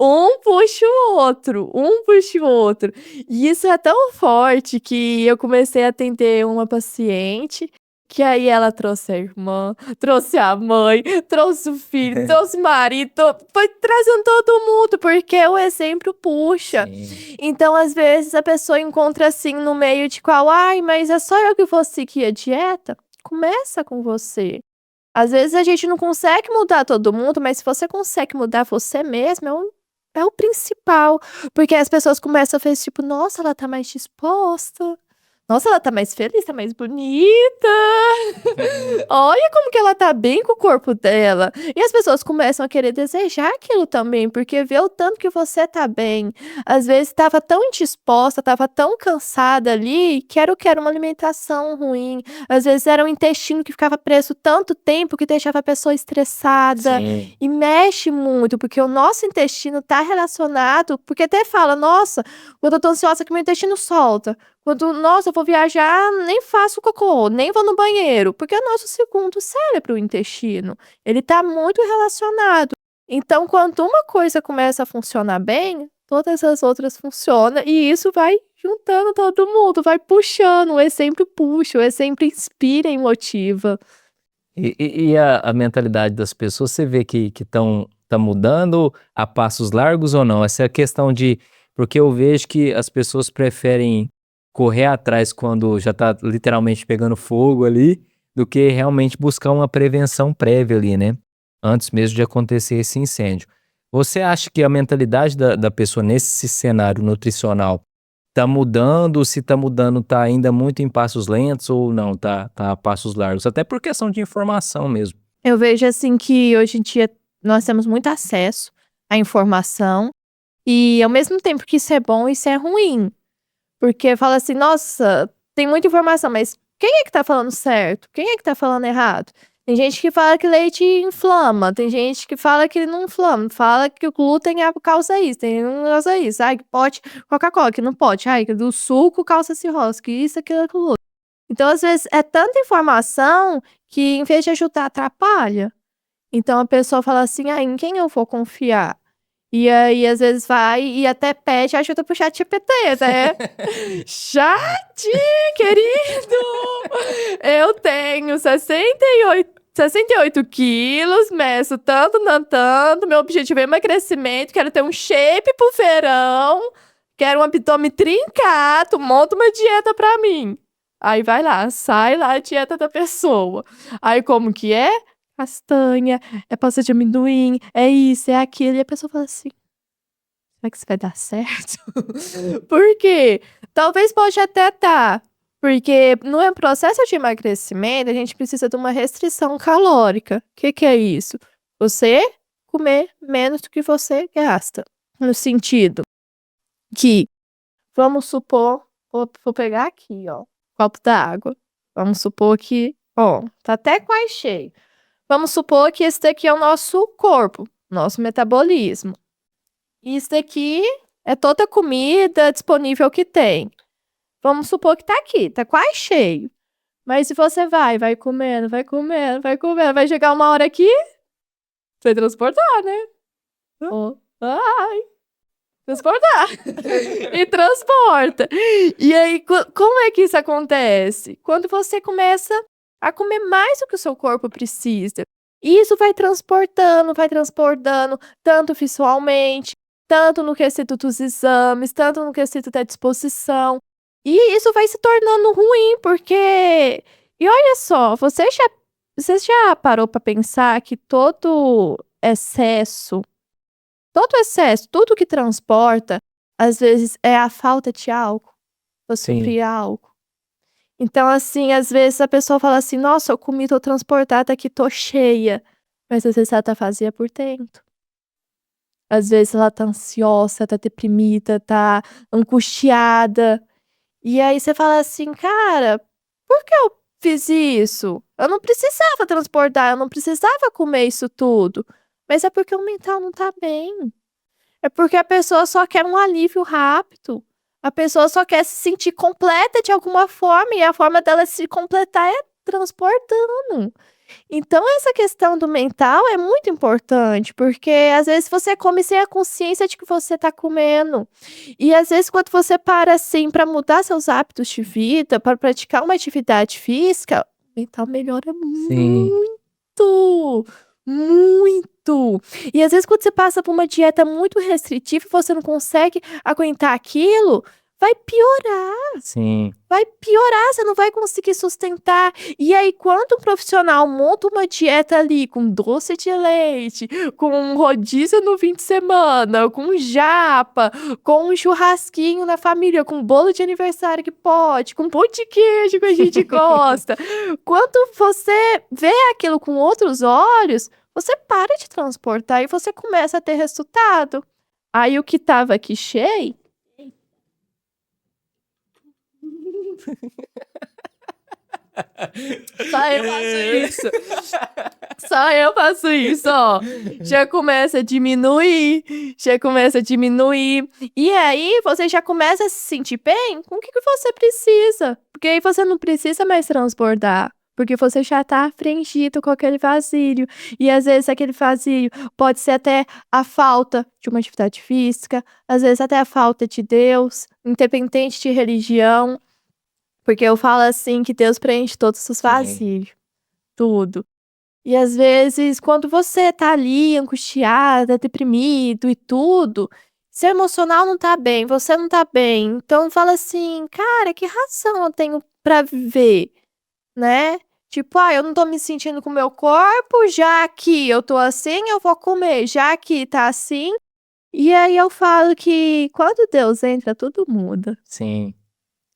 Um puxa o outro, um puxa o outro. E isso é tão forte que eu comecei a atender uma paciente, que aí ela trouxe a irmã, trouxe a mãe, trouxe o filho, trouxe o marido, foi trazendo todo mundo, porque o exemplo puxa. Sim. Então, às vezes, a pessoa encontra assim no meio de qual, ai, mas é só eu que vou seguir a dieta? Começa com você. Às vezes a gente não consegue mudar todo mundo, mas se você consegue mudar você mesmo, é o principal. Porque as pessoas começam a fazer tipo: "Nossa, ela tá mais disposta. Nossa, ela tá mais feliz, tá mais bonita. Olha como que ela tá bem com o corpo dela". E as pessoas começam a querer desejar aquilo também, porque vê o tanto que você tá bem. Às vezes estava tão indisposta, estava tão cansada ali, que era uma alimentação ruim. Às vezes era um intestino que ficava preso tanto tempo que deixava a pessoa estressada. Sim. E mexe muito, porque o nosso intestino tá relacionado, porque até fala: "Nossa, quando eu tô ansiosa que meu intestino solta. Quando, nossa, eu vou viajar, nem faço cocô, nem vou no banheiro", porque é o nosso segundo cérebro, o intestino. Ele tá muito relacionado. Então, quando uma coisa começa a funcionar bem, todas as outras funcionam, e isso vai juntando todo mundo, vai puxando, o exemplo puxa, o exemplo inspira e motiva. E a mentalidade das pessoas, você vê que tá mudando a passos largos ou não? Essa é a questão de... Porque eu vejo que as pessoas preferem correr atrás quando já tá literalmente pegando fogo ali, do que realmente buscar uma prevenção prévia ali, né? Antes mesmo de acontecer esse incêndio. Você acha que a mentalidade da pessoa nesse cenário nutricional tá mudando? Se tá mudando, tá ainda muito em passos lentos ou não, tá a passos largos? Até por questão de informação mesmo. Eu vejo assim que hoje em dia nós temos muito acesso à informação e ao mesmo tempo que isso é bom, isso é ruim. Porque fala assim, nossa, tem muita informação, mas quem é que tá falando certo? Quem é que tá falando errado? Tem gente que fala que leite inflama, tem gente que fala que não inflama, fala que o glúten causa isso, tem não causa isso. Ai, que pode Coca-Cola, que não pode. Ai, que do suco causa cirrose, que isso, aquilo, aquilo. Então, às vezes, é tanta informação que, em vez de ajudar, atrapalha. Então, a pessoa fala assim, ah, em quem eu vou confiar? E aí, às vezes, vai e até pede ajuda pro ChatGPT, né? Chat, querido! Eu tenho 68 quilos, meço tanto, tanto. Meu objetivo é emagrecimento, quero ter um shape pro verão, quero um abdômen trincado, monta uma dieta pra mim. Aí vai lá, sai lá a dieta da pessoa. Aí como que é? Castanha, é pasta de amendoim, é isso, é aquilo. E a pessoa fala assim, será que isso vai dar certo? Por quê? Talvez pode até tá. Porque no processo de emagrecimento, a gente precisa de uma restrição calórica. O que é isso? Você comer menos do que você gasta. No sentido que, vamos supor, vou pegar aqui, ó, copo d'água. Vamos supor que, ó, tá até quase cheio. Vamos supor que esse daqui é o nosso corpo, nosso metabolismo. E isso daqui é toda a comida disponível que tem. Vamos supor que tá aqui, tá quase cheio. Mas se você vai comendo, vai comendo, vai comendo, vai chegar uma hora aqui, você vai transportar, né? Oh, ai, transportar. E transporta. E aí, como é que isso acontece? Quando você começa a comer mais do que o seu corpo precisa. E isso vai transportando, tanto visualmente, tanto no quesito dos exames, tanto no quesito da disposição. E isso vai se tornando ruim, porque... E olha só, você já parou para pensar que todo excesso, tudo que transporta, às vezes é a falta de álcool, para Sim. suprir álcool. Então, assim, às vezes a pessoa fala assim, nossa, eu comi, tô transportada aqui, tô cheia. Mas às vezes ela tá vazia por dentro. Às vezes ela tá ansiosa, tá deprimida, tá angustiada. E aí você fala assim, cara, por que eu fiz isso? Eu não precisava transportar, eu não precisava comer isso tudo. Mas é porque o mental não tá bem. É porque a pessoa só quer um alívio rápido. A pessoa só quer se sentir completa de alguma forma, e a forma dela se completar é transportando. Então, essa questão do mental é muito importante, porque às vezes você come sem a consciência de que você tá comendo. E às vezes, quando você para assim para mudar seus hábitos de vida, para praticar uma atividade física, o mental melhora Sim. muito, muito. E às vezes, quando você passa por uma dieta muito restritiva e você não consegue aguentar aquilo, vai piorar. Sim. Vai piorar, você não vai conseguir sustentar. E aí, quando um profissional monta uma dieta ali com doce de leite, com um rodízio no fim de semana, com japa, com um churrasquinho na família, com bolo de aniversário que pode, com pão de queijo que a gente gosta. Quando você vê aquilo com outros olhos, você para de transportar e você começa a ter resultado. Aí o que tava aqui cheio, só eu faço isso. Só eu faço isso, ó. Já começa a diminuir, já começa a diminuir. E aí você já começa a se sentir bem com o que você precisa. Porque aí você não precisa mais transbordar. Porque você já tá afligido com aquele vazio. E às vezes aquele vazio pode ser até a falta de uma atividade física, às vezes até a falta de Deus, independente de religião. Porque eu falo assim que Deus preenche todos os Sim. vazios. Tudo. E às vezes, quando você tá ali angustiada, deprimido e tudo, seu emocional não tá bem, você não tá bem. Então fala assim: "Cara, que razão eu tenho pra viver?", né. Tipo: "Ah, eu não tô me sentindo com o meu corpo, já que eu tô assim, eu vou comer, já que tá assim". E aí eu falo que quando Deus entra, tudo muda. Sim,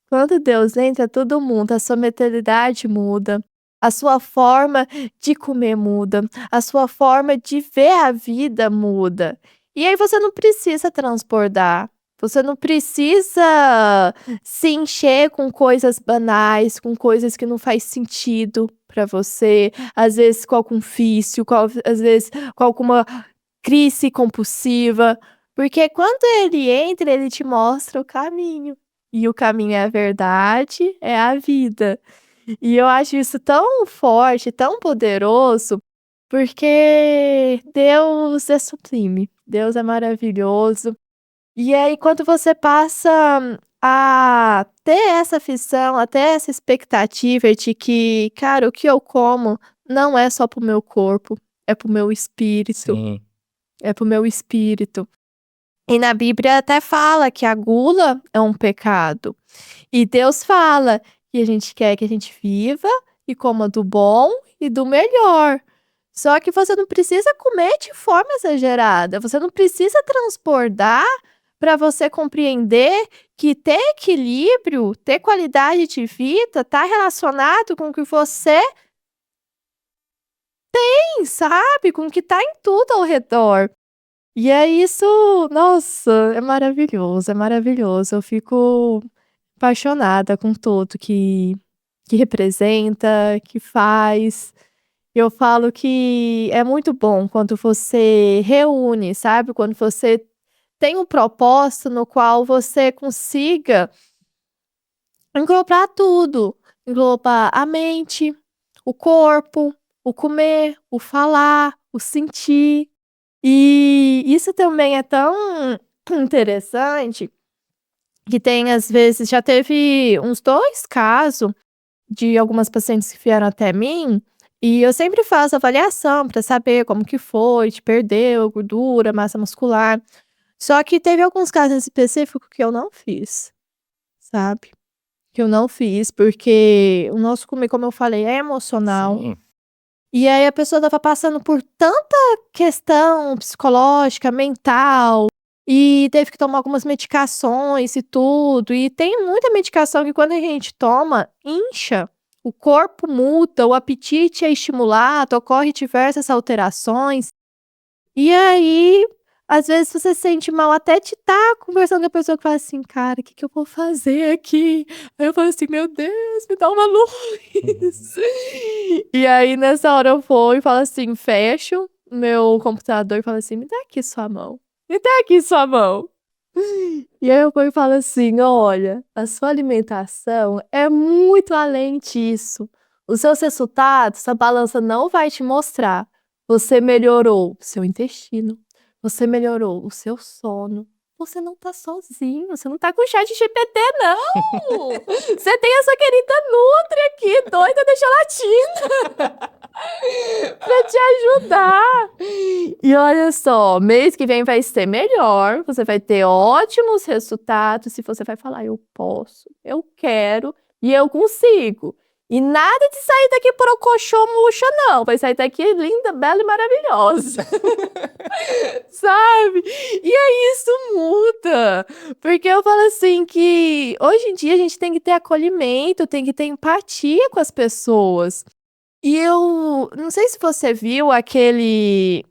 Quando Deus entra, tudo muda, a sua mentalidade muda, a sua forma de comer muda, a sua forma de ver a vida muda. E aí você não precisa transbordar, você não precisa se encher com coisas banais, com coisas que não faz sentido para você, às vezes com algum vício, às vezes com alguma crise compulsiva, porque quando ele entra, ele te mostra o caminho. E o caminho é a verdade, é a vida. E eu acho isso tão forte, tão poderoso, porque Deus é sublime, Deus é maravilhoso. E aí quando você passa a ter essa visão, a ter essa expectativa de que: "Cara, o que eu como não é só para o meu corpo, é para o meu espírito, sim, é para o meu espírito". E na Bíblia até fala que a gula é um pecado. E Deus fala que a gente quer que a gente viva e coma do bom e do melhor. Só que você não precisa comer de forma exagerada, você não precisa transbordar para você compreender que ter equilíbrio, ter qualidade de vida está relacionado com o que você tem, sabe, com o que está em tudo ao redor. E é isso, nossa, é maravilhoso, é maravilhoso. Eu fico apaixonada com tudo que representa, que faz. Eu falo que é muito bom quando você reúne, sabe, quando você tem um propósito no qual você consiga englobar tudo, englobar a mente, o corpo, o comer, o falar, o sentir. E isso também é tão interessante que tem às vezes já teve uns 2 casos de algumas pacientes que vieram até mim, e eu sempre faço avaliação para saber como que foi, de perdeu gordura, massa muscular. Só que teve alguns casos específicos que eu não fiz, sabe, que eu não fiz, porque o nosso comer, como eu falei, é emocional. sim, E aí a pessoa estava passando por tanta questão psicológica, mental, e teve que tomar algumas medicações e tudo, e tem muita medicação que quando a gente toma, incha, o corpo muda, o apetite é estimulado, ocorre diversas alterações. E aí, às vezes você se sente mal até de estar conversando com a pessoa que fala assim: "Cara, o que que eu vou fazer aqui?". Aí eu falo assim: "Meu Deus, me dá uma luz". uhum, E aí nessa hora eu vou e falo assim, fecho meu computador e falo assim: "Me dá aqui sua mão, me dá aqui sua mão". E aí eu vou e falo assim: "Olha, a sua alimentação é muito além disso. Os seus resultados, a balança não vai te mostrar. Você melhorou o seu intestino, você melhorou o seu sono, você não tá sozinho, você não tá com ChatGPT não! Você tem a sua querida Nutri aqui, doida da gelatina, pra te ajudar". E olha só, mês que vem vai ser melhor, você vai ter ótimos resultados se você vai falar: "Eu posso, eu quero e eu consigo". E nada de sair daqui borocochô murcha não, vai sair daqui linda, bela e maravilhosa, sabe. E aí isso muda, porque eu falo assim que hoje em dia a gente tem que ter acolhimento, tem que ter empatia com as pessoas. E eu não sei se você viu aquele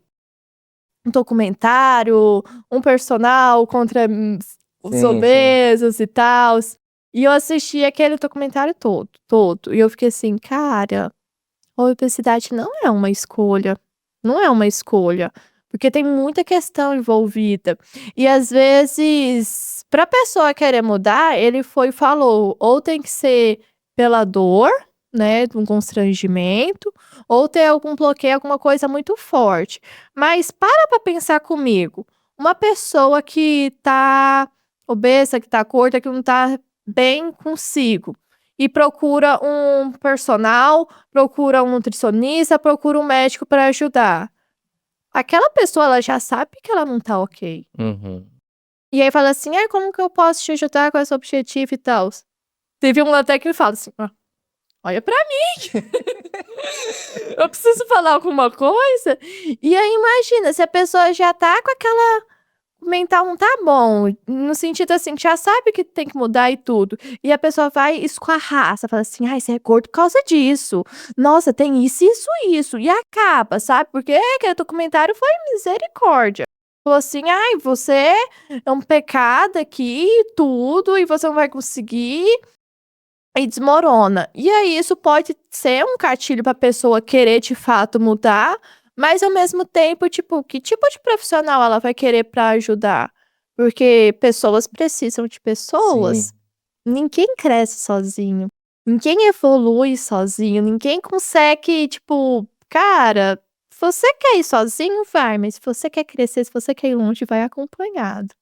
um documentário, um personal contra os sim, sim. obesos e tals, e eu assisti aquele documentário todo, todo, e eu fiquei assim: "Cara, a obesidade não é uma escolha, não é uma escolha", porque tem muita questão envolvida. E às vezes, pra pessoa querer mudar, ele foi e falou: ou tem que ser pela dor, né, de um constrangimento, ou ter algum bloqueio, alguma coisa muito forte. Mas para pra pensar comigo, uma pessoa que tá obesa, que tá gorda, que não tá bem consigo, e procura um personal, procura um nutricionista, procura um médico para ajudar. Aquela pessoa, ela já sabe que ela não tá ok. Uhum. E aí fala assim, como que eu posso te ajudar com esse objetivo e tal? Teve um até que fala assim, olha pra mim, eu preciso falar alguma coisa. E aí imagina, se a pessoa já tá com aquela o mental não tá bom, no sentido assim, que já sabe que tem que mudar e tudo. E a pessoa vai e esquarraça, fala assim: "Ai, você é gordo por causa disso. Nossa, tem isso, isso, isso". E acaba, sabe, porque aquele documentário foi misericórdia. Falou assim: "Ai, você é um pecado aqui e tudo, e você não vai conseguir", e desmorona. E aí isso pode ser um gatilho pra pessoa querer de fato mudar, mas ao mesmo tempo, tipo, que tipo de profissional ela vai querer pra ajudar? Porque pessoas precisam de pessoas. Sim. Ninguém cresce sozinho, ninguém evolui sozinho, ninguém consegue, tipo, cara, você quer ir sozinho, vai, mas se você quer crescer, se você quer ir longe, vai acompanhado.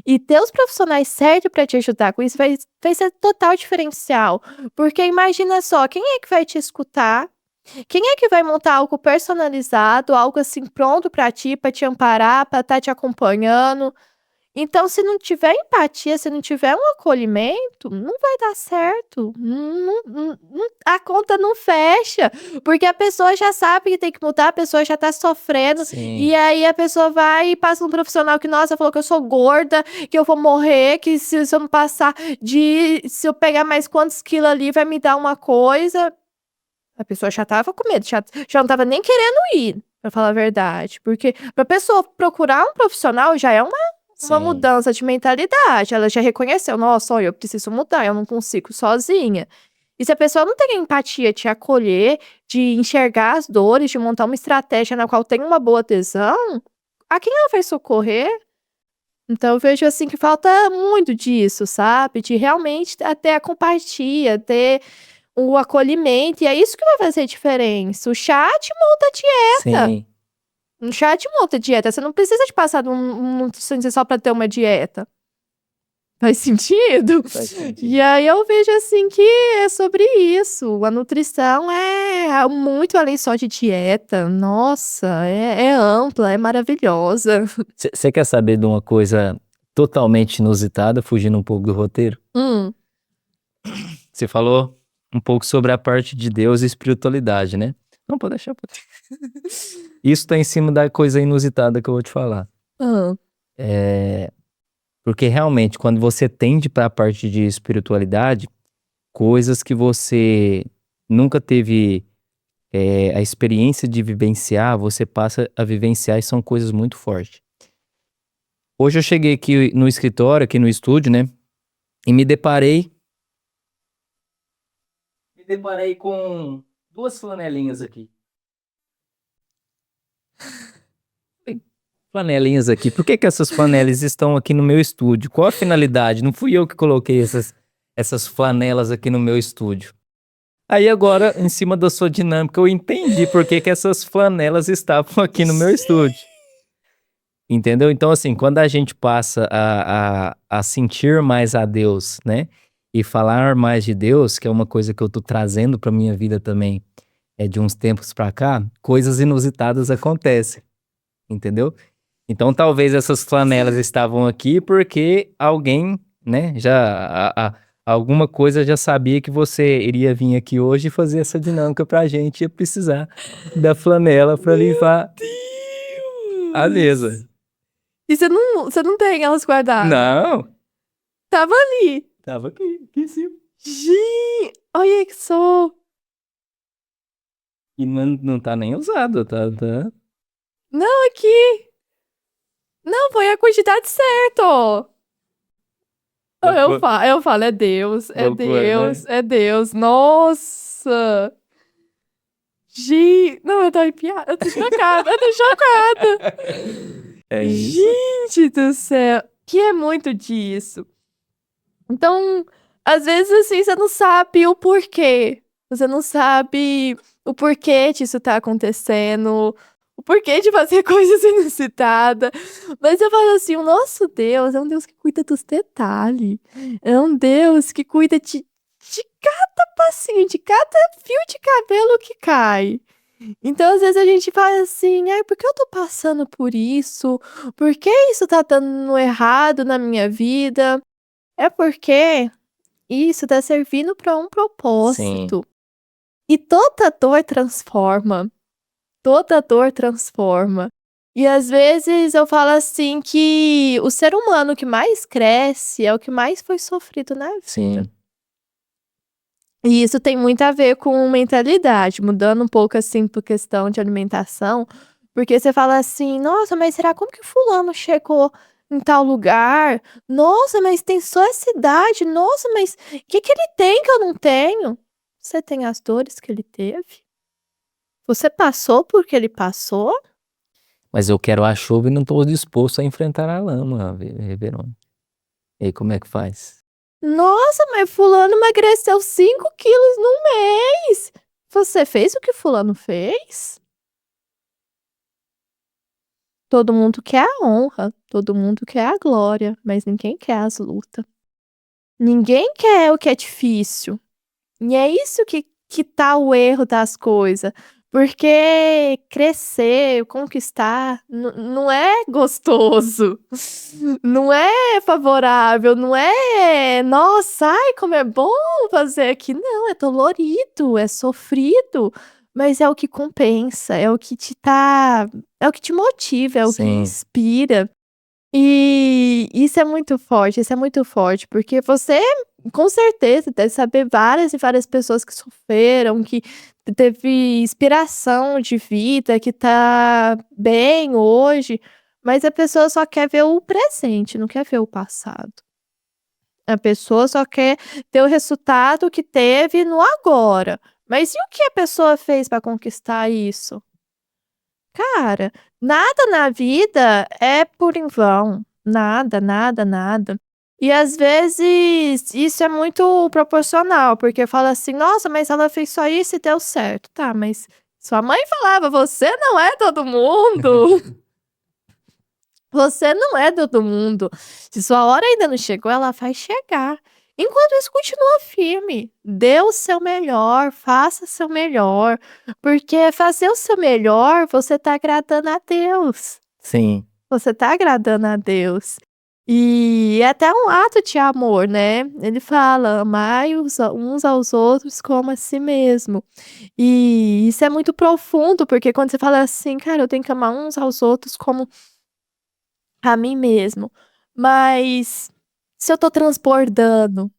E ter os profissionais certos para te ajudar com isso vai ser total diferencial, porque imagina só, quem é que vai te escutar? Quem é que vai montar algo personalizado, algo assim pronto para ti, para te amparar, para estar te acompanhando? Então, se não tiver empatia, se não tiver um acolhimento, não vai dar certo. A conta não fecha, porque a pessoa já sabe que tem que mudar, a pessoa já tá sofrendo, Sim. e aí a pessoa vai e passa um profissional que, nossa, falou que eu sou gorda, que eu vou morrer, que se eu não passar se eu pegar mais quantos quilos ali, vai me dar uma coisa. A pessoa já tava com medo, já não tava nem querendo ir, pra falar a verdade. Porque pra pessoa procurar um profissional já é uma Sim. mudança de mentalidade, ela já reconheceu: "Nossa, olha, eu preciso mudar, eu não consigo sozinha". E se a pessoa não tem a empatia de acolher, de enxergar as dores, de montar uma estratégia na qual tem uma boa adesão, a quem ela vai socorrer? Então eu vejo, assim, que falta muito disso, sabe, de realmente ter a compatia, ter o acolhimento, e é isso que vai fazer diferença. O chat monta a dieta. Sim. Um chat monta a dieta, você não precisa de passar num nutricionista só pra ter uma dieta. Faz sentido? Faz sentido. E aí eu vejo, assim, que é sobre isso. A nutrição é muito além só de dieta. Nossa, é ampla, é maravilhosa. Você quer saber de uma coisa totalmente inusitada, fugindo um pouco do roteiro? Hum. Você falou um pouco sobre a parte de Deus e espiritualidade, né? Não, pode deixar. Isso tá em cima da coisa inusitada que eu vou te falar. Hã. Porque realmente, quando você tende para a parte de espiritualidade, coisas que você nunca teve a experiência de vivenciar, você passa a vivenciar e são coisas muito fortes. Hoje eu cheguei aqui no escritório, aqui no estúdio, né? E me deparei com duas flanelinhas aqui. Flanelinhas aqui. Por que essas flanelas estão aqui no meu estúdio? Qual a finalidade? Não fui eu que coloquei essas flanelas aqui no meu estúdio. Aí agora, em cima da sua dinâmica, eu entendi por que essas flanelas estavam aqui no meu estúdio. Entendeu? Então, assim, quando a gente passa a sentir mais a Deus, né? E falar mais de Deus, que é uma coisa que eu tô trazendo pra minha vida também, de uns tempos pra cá, coisas inusitadas acontecem. Entendeu? Então, talvez essas flanelas estavam aqui porque alguém, né, alguma coisa já sabia que você iria vir aqui hoje e fazer essa dinâmica pra gente, ia precisar da flanela pra limpar a mesa. E você não tem elas guardadas? Não, Tava ali. tava aqui em cima. Olha que só. E não tá nem usado, tá. Não, aqui. Não, foi a quantidade certa, ó. Eu falo, é Deus, é Loucura, né? Deus, é Deus. Nossa. Não, eu tô arrepiada, eu tô chocada, eu tô chocada. É isso. Gente do céu, que é muito disso. Então, às vezes, assim, você não sabe o porquê. Você não sabe o porquê disso tá acontecendo, o porquê de fazer coisas inusitadas. Mas eu falo assim, o nosso Deus é um Deus que cuida dos detalhes. É um Deus que cuida de de cada passinho, de cada fio de cabelo que cai. Então, às vezes a gente fala assim: "Ai, por que eu tô passando por isso? Por que isso tá dando errado na minha vida?" É porque isso tá servindo para um Sim, propósito. E toda dor transforma, toda dor transforma. E às vezes eu falo assim que o ser humano que mais cresce é o que mais foi sofrido na vida. sim. E isso tem muito a ver com mentalidade, mudando um pouco assim por questão de alimentação, porque você fala assim: "Nossa, mas será como que fulano chegou em tal lugar? Nossa, mas tem só essa idade. Nossa, mas o que que ele tem que eu não tenho?" Você tem as dores que ele teve? Você passou por que ele passou? Mas eu quero a chuva e não tô disposto a enfrentar a lama, Verônica. E aí, como é que faz? Nossa, mas fulano emagreceu 5 quilos num mês. Você fez o que fulano fez? Todo mundo quer a honra, todo mundo quer a glória, mas ninguém quer as lutas. Ninguém quer o que é difícil. E é isso que tá o erro das coisas. Porque crescer, conquistar, não é gostoso. Não é favorável, não é, nossa, ai, como é bom fazer aqui. Não, é dolorido, é sofrido, mas é o que compensa, é o que te motiva, é o que Sim, inspira. E isso é muito forte, porque você com certeza deve saber várias e várias pessoas que sofreram, que teve inspiração de vida, que tá bem hoje, mas a pessoa só quer ver o presente, não quer ver o passado. A pessoa só quer ter o resultado que teve no agora. Mas e o que a pessoa fez para conquistar isso? Cara, nada na vida é por em vão. Nada, nada, nada. E às vezes isso é muito proporcional, porque fala assim: "Nossa, mas ela fez só isso e deu certo". Tá, mas sua mãe falava: "Você não é todo mundo". Você não é todo mundo. Se sua hora ainda não chegou, ela vai chegar. Enquanto isso, continua firme. Dê o seu melhor, faça o seu melhor, porque fazer o seu melhor, você tá agradando a Deus. sim. Você tá agradando a Deus. E é até um ato de amor, né. Ele fala: "Amai uns aos outros como a si mesmo". E isso é muito profundo, porque quando você fala assim: "Cara, eu tenho que amar uns aos outros como a mim mesmo". Mas se eu tô transbordando,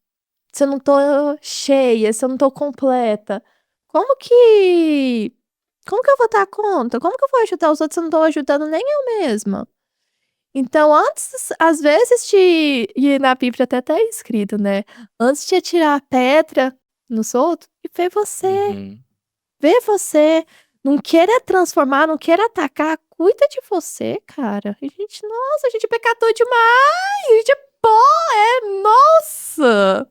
se eu não tô cheia, se eu não tô completa, como que como que eu vou dar conta? Como que eu vou ajudar os outros se eu não tô ajudando nem eu mesma? Então antes, às vezes de e na Bíblia até tá escrito, né, antes de atirar a pedra nos outros, e Uhum. vê você, não queira transformar, não queira atacar, cuida de você, cara. A gente, nossa, a gente é pecador demais, a gente é pó, nossa.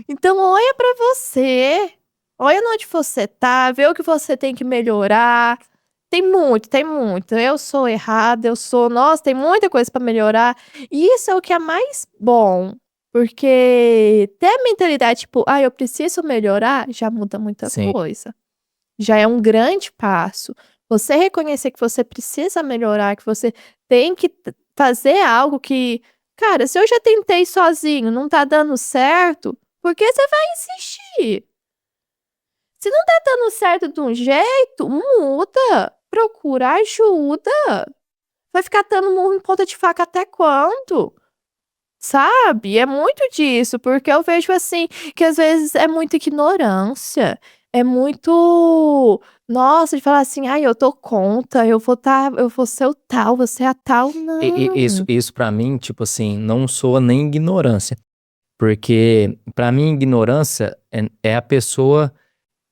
Então olha pra você, olha onde você tá, vê o que você tem que melhorar. Tem muito, tem muito. Eu sou errada, eu sou, nossa, tem muita coisa pra melhorar. E isso é o que é mais bom, porque ter a mentalidade tipo: "Ah, eu preciso melhorar", já muda muita Sim. coisa. Já é um grande passo. Você reconhecer que você precisa melhorar, que você tem que fazer algo que, cara, se eu já tentei sozinho, não tá dando certo, por que você vai insistir? Se não tá dando certo de um jeito, muda, procura ajuda. Vai ficar dando murro em ponta de faca até quando? Sabe, é muito disso, porque eu vejo, assim, que às vezes é muita ignorância, é muito, nossa, de falar assim: "Ai, eu dou conta, eu vou ser o tal, você é a tal", Isso não. isso pra mim, tipo assim, não soa nem ignorância, porque pra mim ignorância é a pessoa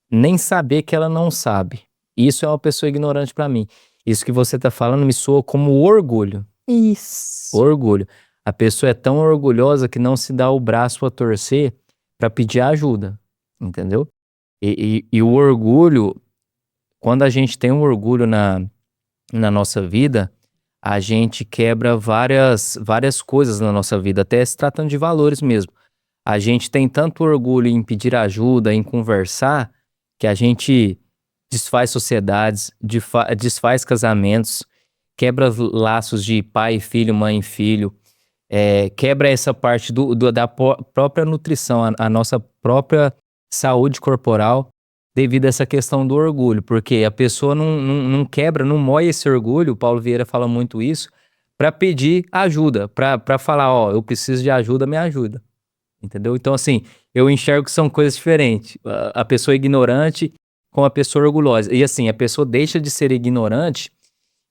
nem saber que ela não sabe. Isso é uma pessoa ignorante pra mim. Isso que você tá falando me soa como orgulho, Isso. orgulho. A pessoa é tão orgulhosa que não se dá o braço a torcer pra pedir ajuda, entendeu? E o orgulho, quando a gente tem um orgulho na nossa vida, a gente quebra várias coisas na nossa vida, até se tratando de valores mesmo. a gente tem tanto orgulho em pedir ajuda, em conversar, que a gente desfaz sociedades, desfaz casamentos, quebra laços de pai e filho, mãe e filho, quebra essa parte da própria nutrição, a nossa própria saúde corporal, devido a essa questão do orgulho, porque a pessoa não quebra, não moe esse orgulho, o Paulo Vieira fala muito isso, para pedir ajuda, para falar, ó, eu preciso de ajuda, me ajuda. Entendeu? Então, assim, eu enxergo que são coisas diferentes. A pessoa ignorante com a pessoa orgulhosa. E assim, a pessoa deixa de ser ignorante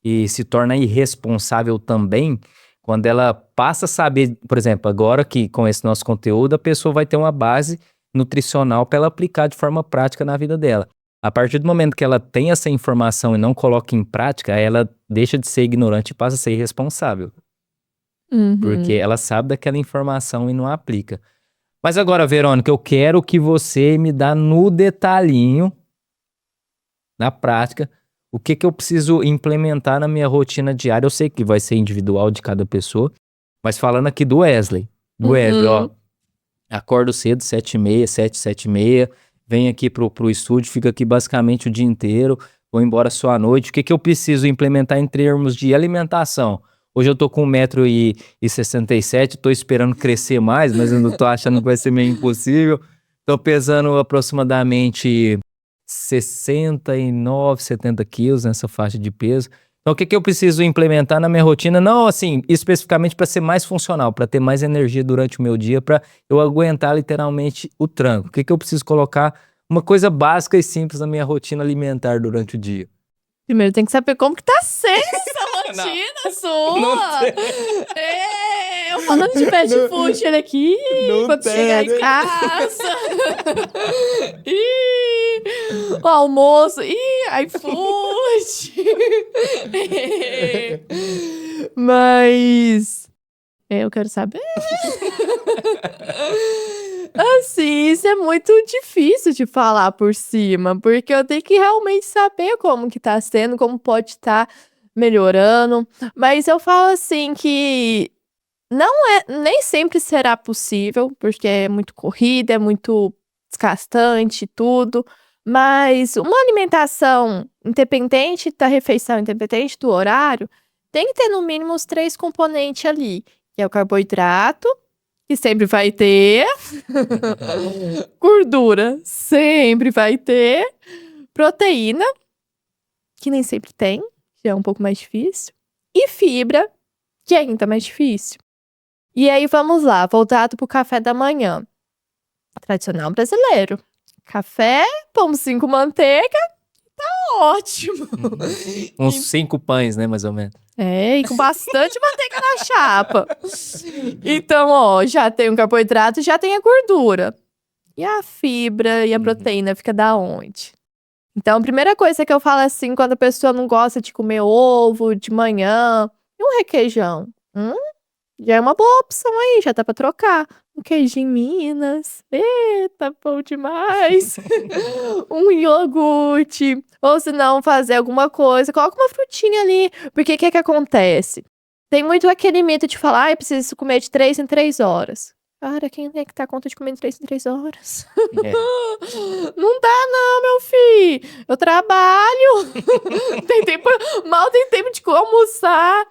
e se torna irresponsável também quando ela passa a saber, por exemplo, agora que com esse nosso conteúdo, a pessoa vai ter uma base nutricional para ela aplicar de forma prática na vida dela. A partir do momento que ela tem essa informação e não coloca em prática, ela deixa de ser ignorante e passa a ser irresponsável. Porque ela sabe daquela informação e não a aplica. Mas agora, Verônica, eu quero que você me dá no detalhinho, na prática, o que eu preciso implementar na minha rotina diária. Eu sei que vai ser individual de cada pessoa, mas falando aqui do Wesley. Ó, acordo cedo, 7h30, venho aqui pro estúdio, fico aqui basicamente o dia inteiro, vou embora só à noite. O que eu preciso implementar em termos de alimentação? Hoje eu tô com 1,67 m, tô esperando crescer mais, mas eu não tô achando que vai ser meio impossível. Tô pesando aproximadamente 69, 70 quilos nessa faixa de peso. Então o que eu preciso implementar na minha rotina? Não, assim, especificamente para ser mais funcional, para ter mais energia durante o meu dia, para eu aguentar literalmente o tranco. O que eu preciso colocar? Uma coisa básica e simples na minha rotina alimentar durante o dia. Primeiro tem que saber como que tá sendo essa rotina sua. Eu falando de fast food, ele aqui, quando chegar em casa. O almoço, iFood. Mas eu quero saber. Assim, isso é muito difícil de falar por cima, porque eu tenho que realmente saber como que tá sendo, como pode estar melhorando. Mas eu falo assim que nem sempre será possível, porque é muito corrida, é muito desgastante e tudo. Mas uma alimentação independente da refeição, independente do horário, tem que ter no mínimo os 3 componentes ali, que é o carboidrato, que sempre vai ter. Gordura, sempre vai ter. Proteína, que nem sempre tem, que é um pouco mais difícil. E fibra, que é ainda mais difícil. E aí, vamos lá, voltado pro café da manhã. Tradicional brasileiro. Café, pãozinho com manteiga, tá ótimo. Uns 5 pães, né, mais ou menos. E com bastante manteiga na chapa. Então, ó, já tem o carboidrato, já tem a gordura. E a fibra e a proteína fica da onde? Então, a primeira coisa que eu falo assim, quando a pessoa não gosta de comer ovo de manhã, e um requeijão? Já é uma boa opção aí, já dá pra trocar. Um queijinho Minas. Eita, bom demais. Um iogurte. Ou se não, fazer alguma coisa. Coloca uma frutinha ali. Porque o que acontece? Tem muito aquele mito de falar, eu preciso comer de 3 em 3 horas. Cara, quem é que tá conta de comer de 3 em 3 horas? Não dá não, meu filho. Eu trabalho. Mal tem tempo de almoçar.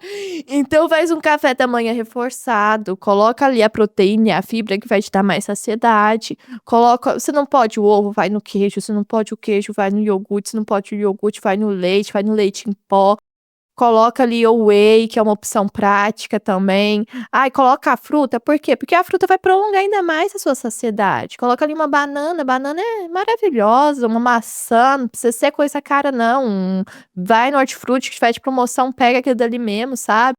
Então faz um café da manhã reforçado. Coloca ali a proteína e a fibra que vai te dar mais saciedade. Se não pode o ovo, vai no queijo. Se não pode o queijo, vai no iogurte. Se não pode o iogurte, vai no leite em pó. Coloca ali o whey, que é uma opção prática também. Coloca a fruta, por quê? Porque a fruta vai prolongar ainda mais a sua saciedade. Coloca ali uma banana é maravilhosa, uma maçã, não precisa ser coisa cara não. Vai no hortifruti que tiver de promoção, pega aquele dali mesmo, sabe?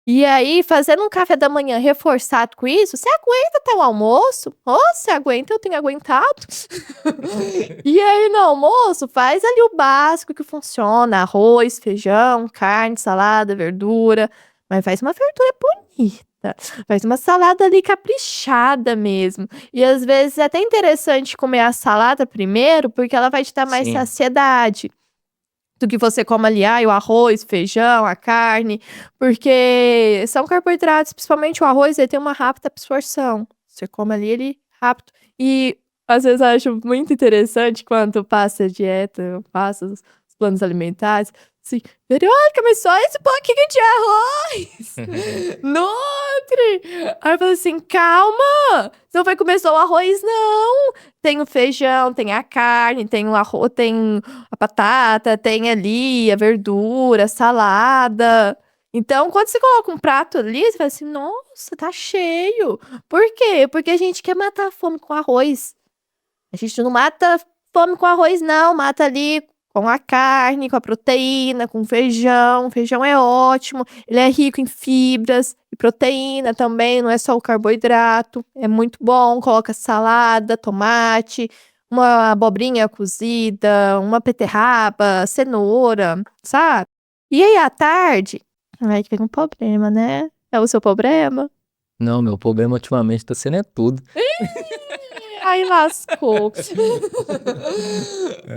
E aí, fazendo um café da manhã reforçado com isso, você aguenta até o almoço? Você aguenta, eu tenho aguentado. E aí, no almoço, faz ali o básico que funciona: arroz, feijão, carne, salada, verdura. Mas faz uma verdura bonita. Faz uma salada ali caprichada mesmo. E às vezes é até interessante comer a salada primeiro, porque ela vai te dar mais saciedade do que você come ali, o arroz, feijão, a carne, porque são carboidratos, principalmente o arroz, ele tem uma rápida absorção. Você come ali, ele rápido. E às vezes eu acho muito interessante quando passa a dieta, passa os planos alimentares, assim, Verônica, mas só esse pouquinho de arroz! Nutre! Aí eu falo assim, calma! Você não vai comer só o arroz, não! Tem o feijão, tem a carne, tem o arroz, tem a batata, tem ali a verdura, a salada. Então, quando você coloca um prato ali, você fala assim, nossa, tá cheio. Por quê? Porque a gente quer matar a fome com arroz. A gente não mata fome com arroz, não. Mata ali com a carne, com a proteína, com o feijão. O feijão é ótimo. Ele é rico em fibras e proteína também. Não é só o carboidrato. É muito bom. Coloca salada, tomate, uma abobrinha cozida, uma beterraba, cenoura, sabe? E aí, à tarde, aí que vem um problema, né? É o seu problema? Não, meu problema ultimamente tá sendo tudo. Aí lascou.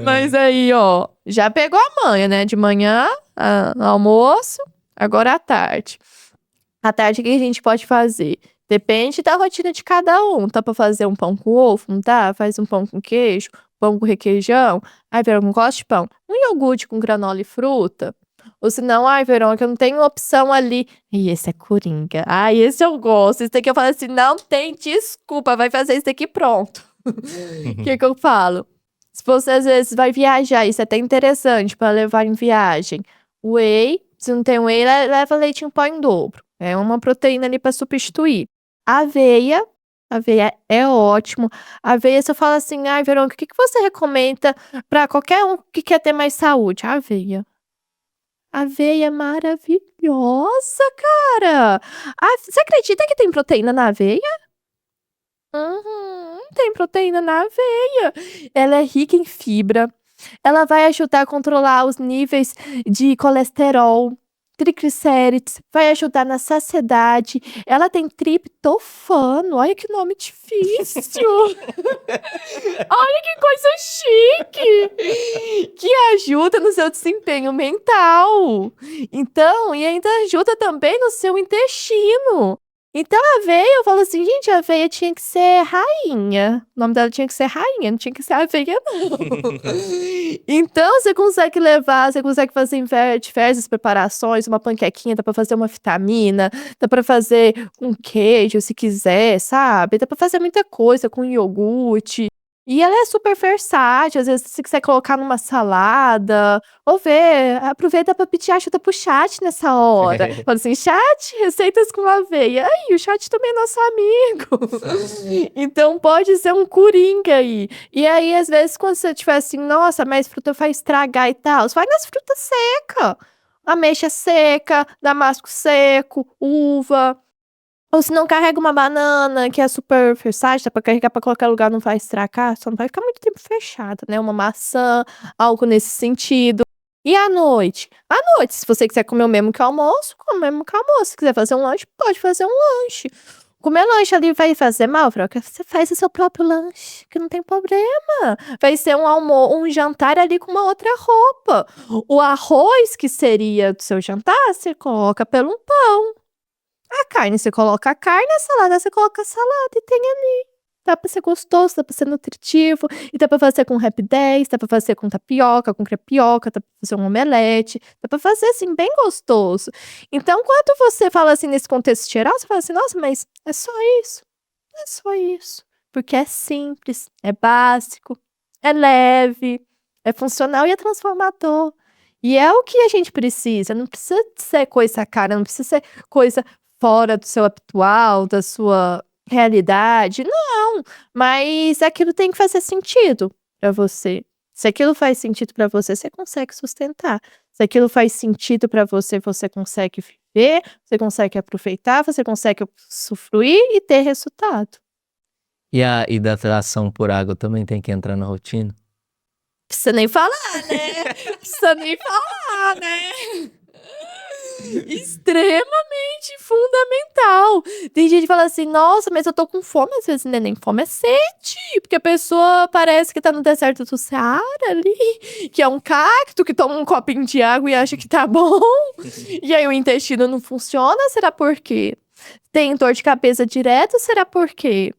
Mas aí, ó, já pegou a manha, né? De manhã, almoço, agora à tarde. À tarde, o que a gente pode fazer? Depende da rotina de cada um. Tá pra fazer um pão com ovo? Não tá? Faz um pão com queijo, pão com requeijão. Ai, Verônica, não gosto de pão. Um iogurte com granola e fruta. Ou se não, ai, Verônica, eu não tenho opção ali. E esse é coringa. Ai, esse eu gosto. Esse daqui eu falo assim, não tem desculpa, vai fazer isso daqui pronto. O que eu falo? Se você às vezes vai viajar, isso é até interessante para levar em viagem. Whey, se não tem whey, leva leite em pó em dobro. É uma proteína ali para substituir. Aveia é ótimo. Aveia, se eu falo assim, ai, Verônica, o que você recomenda para qualquer um que quer ter mais saúde? Aveia. Aveia é maravilhosa, cara. Você acredita que tem proteína na aveia? Uhum, tem proteína na aveia. Ela é rica em fibra. Ela vai ajudar a controlar os níveis de colesterol, triglicérides, vai ajudar na saciedade. Ela tem triptofano. Olha que nome difícil. Olha que coisa chique. Que ajuda no seu desempenho mental. Então, e ainda ajuda também no seu intestino. Então, a aveia, eu falo assim, gente, a aveia tinha que ser rainha. O nome dela tinha que ser rainha, não tinha que ser aveia, não. Então, você consegue levar, você consegue fazer diversas preparações, uma panquequinha, dá pra fazer uma vitamina, dá pra fazer um queijo, se quiser, sabe? Dá pra fazer muita coisa com iogurte. E ela é super versátil, às vezes se você quiser colocar numa salada, ou ver, aproveita pra pedir ajuda pro chat nessa hora. Fala assim, chat, receitas com aveia. Aí, o chat também é nosso amigo. Então pode ser um coringa aí. E aí, às vezes, quando você tiver assim, nossa, mas fruta vai estragar e tal, vai nas frutas secas. Ameixa seca, damasco seco, uva. Ou se não, carrega uma banana, que é super versátil, dá pra carregar pra qualquer lugar, não vai estragar, só não vai ficar muito tempo fechada, né? Uma maçã, algo nesse sentido. E à noite? À noite, se você quiser comer o mesmo que o almoço, come o mesmo que o almoço. Se quiser fazer um lanche, pode fazer um lanche. Comer lanche ali vai fazer mal, Froca? Você faz o seu próprio lanche, que não tem problema. Vai ser um jantar ali com uma outra roupa. O arroz que seria do seu jantar, você coloca pelo pão. A carne, você coloca a carne, a salada, você coloca a salada e tem ali. Dá pra ser gostoso, dá pra ser nutritivo, e dá pra fazer com rap 10, dá pra fazer com tapioca, com crepioca, dá pra fazer um omelete, dá pra fazer, assim, bem gostoso. Então, quando você fala, assim, nesse contexto geral, você fala assim, nossa, mas é só isso? É só isso. Porque é simples, é básico, é leve, é funcional e é transformador. E é o que a gente precisa, não precisa ser coisa cara, não precisa ser coisa fora do seu habitual, da sua realidade, não, mas aquilo tem que fazer sentido pra você. Se aquilo faz sentido pra você, você consegue sustentar. Se aquilo faz sentido pra você, você consegue viver, você consegue aproveitar, você consegue usufruir e ter resultado. E a hidratação por água também tem que entrar na rotina? Precisa nem falar, né? Precisa nem falar, né? Extremamente fundamental. Tem gente que fala assim, nossa, mas eu tô com fome. Às vezes não é nem fome, é sede. Porque a pessoa parece que tá no deserto do Saara ali, que é um cacto que toma um copinho de água e acha que tá bom. E aí o intestino não funciona, será por quê? Tem dor de cabeça direto, será por quê?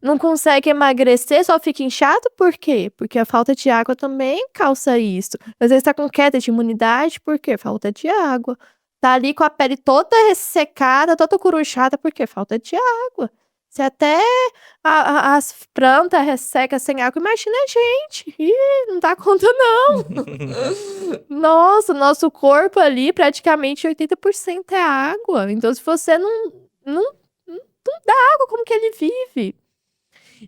Não consegue emagrecer, só fica inchado, por quê? Porque a falta de água também causa isso. Às vezes tá com queda de imunidade, por quê? Falta de água. Tá ali com a pele toda ressecada, toda coruchada, por quê? Falta de água. Se até as plantas ressecam sem água, imagina a gente. Ih, não dá conta não. Nossa, nosso corpo ali, praticamente 80% é água. Então se você não dá água, como que ele vive?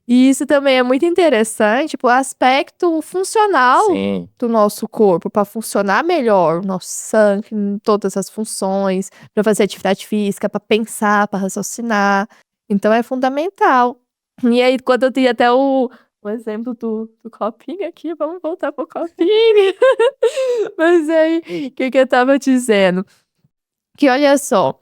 E isso também é muito interessante, tipo, o aspecto funcional Sim. do nosso corpo, para funcionar melhor, o nosso sangue, em todas as funções, para fazer atividade física, para pensar, para raciocinar. Então é fundamental. E aí, quando eu dei até o exemplo do copinho aqui, vamos voltar pro copinho. Mas aí, o que eu tava dizendo? Que olha só,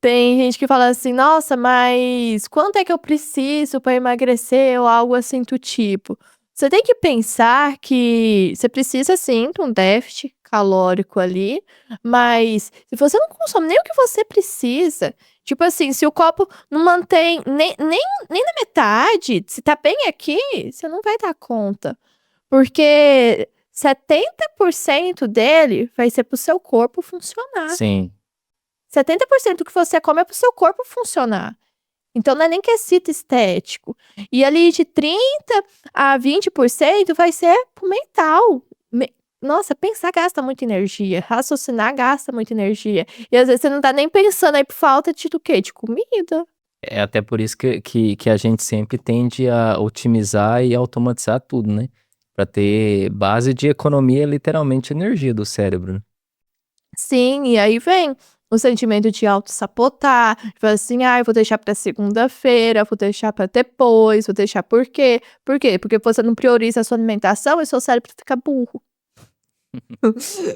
tem gente que fala assim: "Nossa, mas quanto é que eu preciso para emagrecer?", ou algo assim do tipo. Você tem que pensar que você precisa sim de um déficit calórico ali, mas se você não consome nem o que você precisa, tipo assim, se o copo não mantém nem na metade, se tá bem aqui, você não vai dar conta, porque 70% dele vai ser para o seu corpo funcionar. Sim. 70% do que você come é para o seu corpo funcionar. Então não é nem quesito estético. E ali de 30 a 20% vai ser pro mental. Nossa, pensar gasta muita energia, raciocinar gasta muita energia. E às vezes você não tá nem pensando aí por falta de do quê? De comida. É até por isso que a gente sempre tende a otimizar e automatizar tudo, né? Pra ter base de economia, literalmente energia do cérebro, né? Sim, e aí vem o sentimento de auto-sabotar, fala assim: "Ai, vou deixar pra segunda-feira, vou deixar pra depois, vou deixar por quê? Por quê? Porque você não prioriza a sua alimentação e seu cérebro fica burro.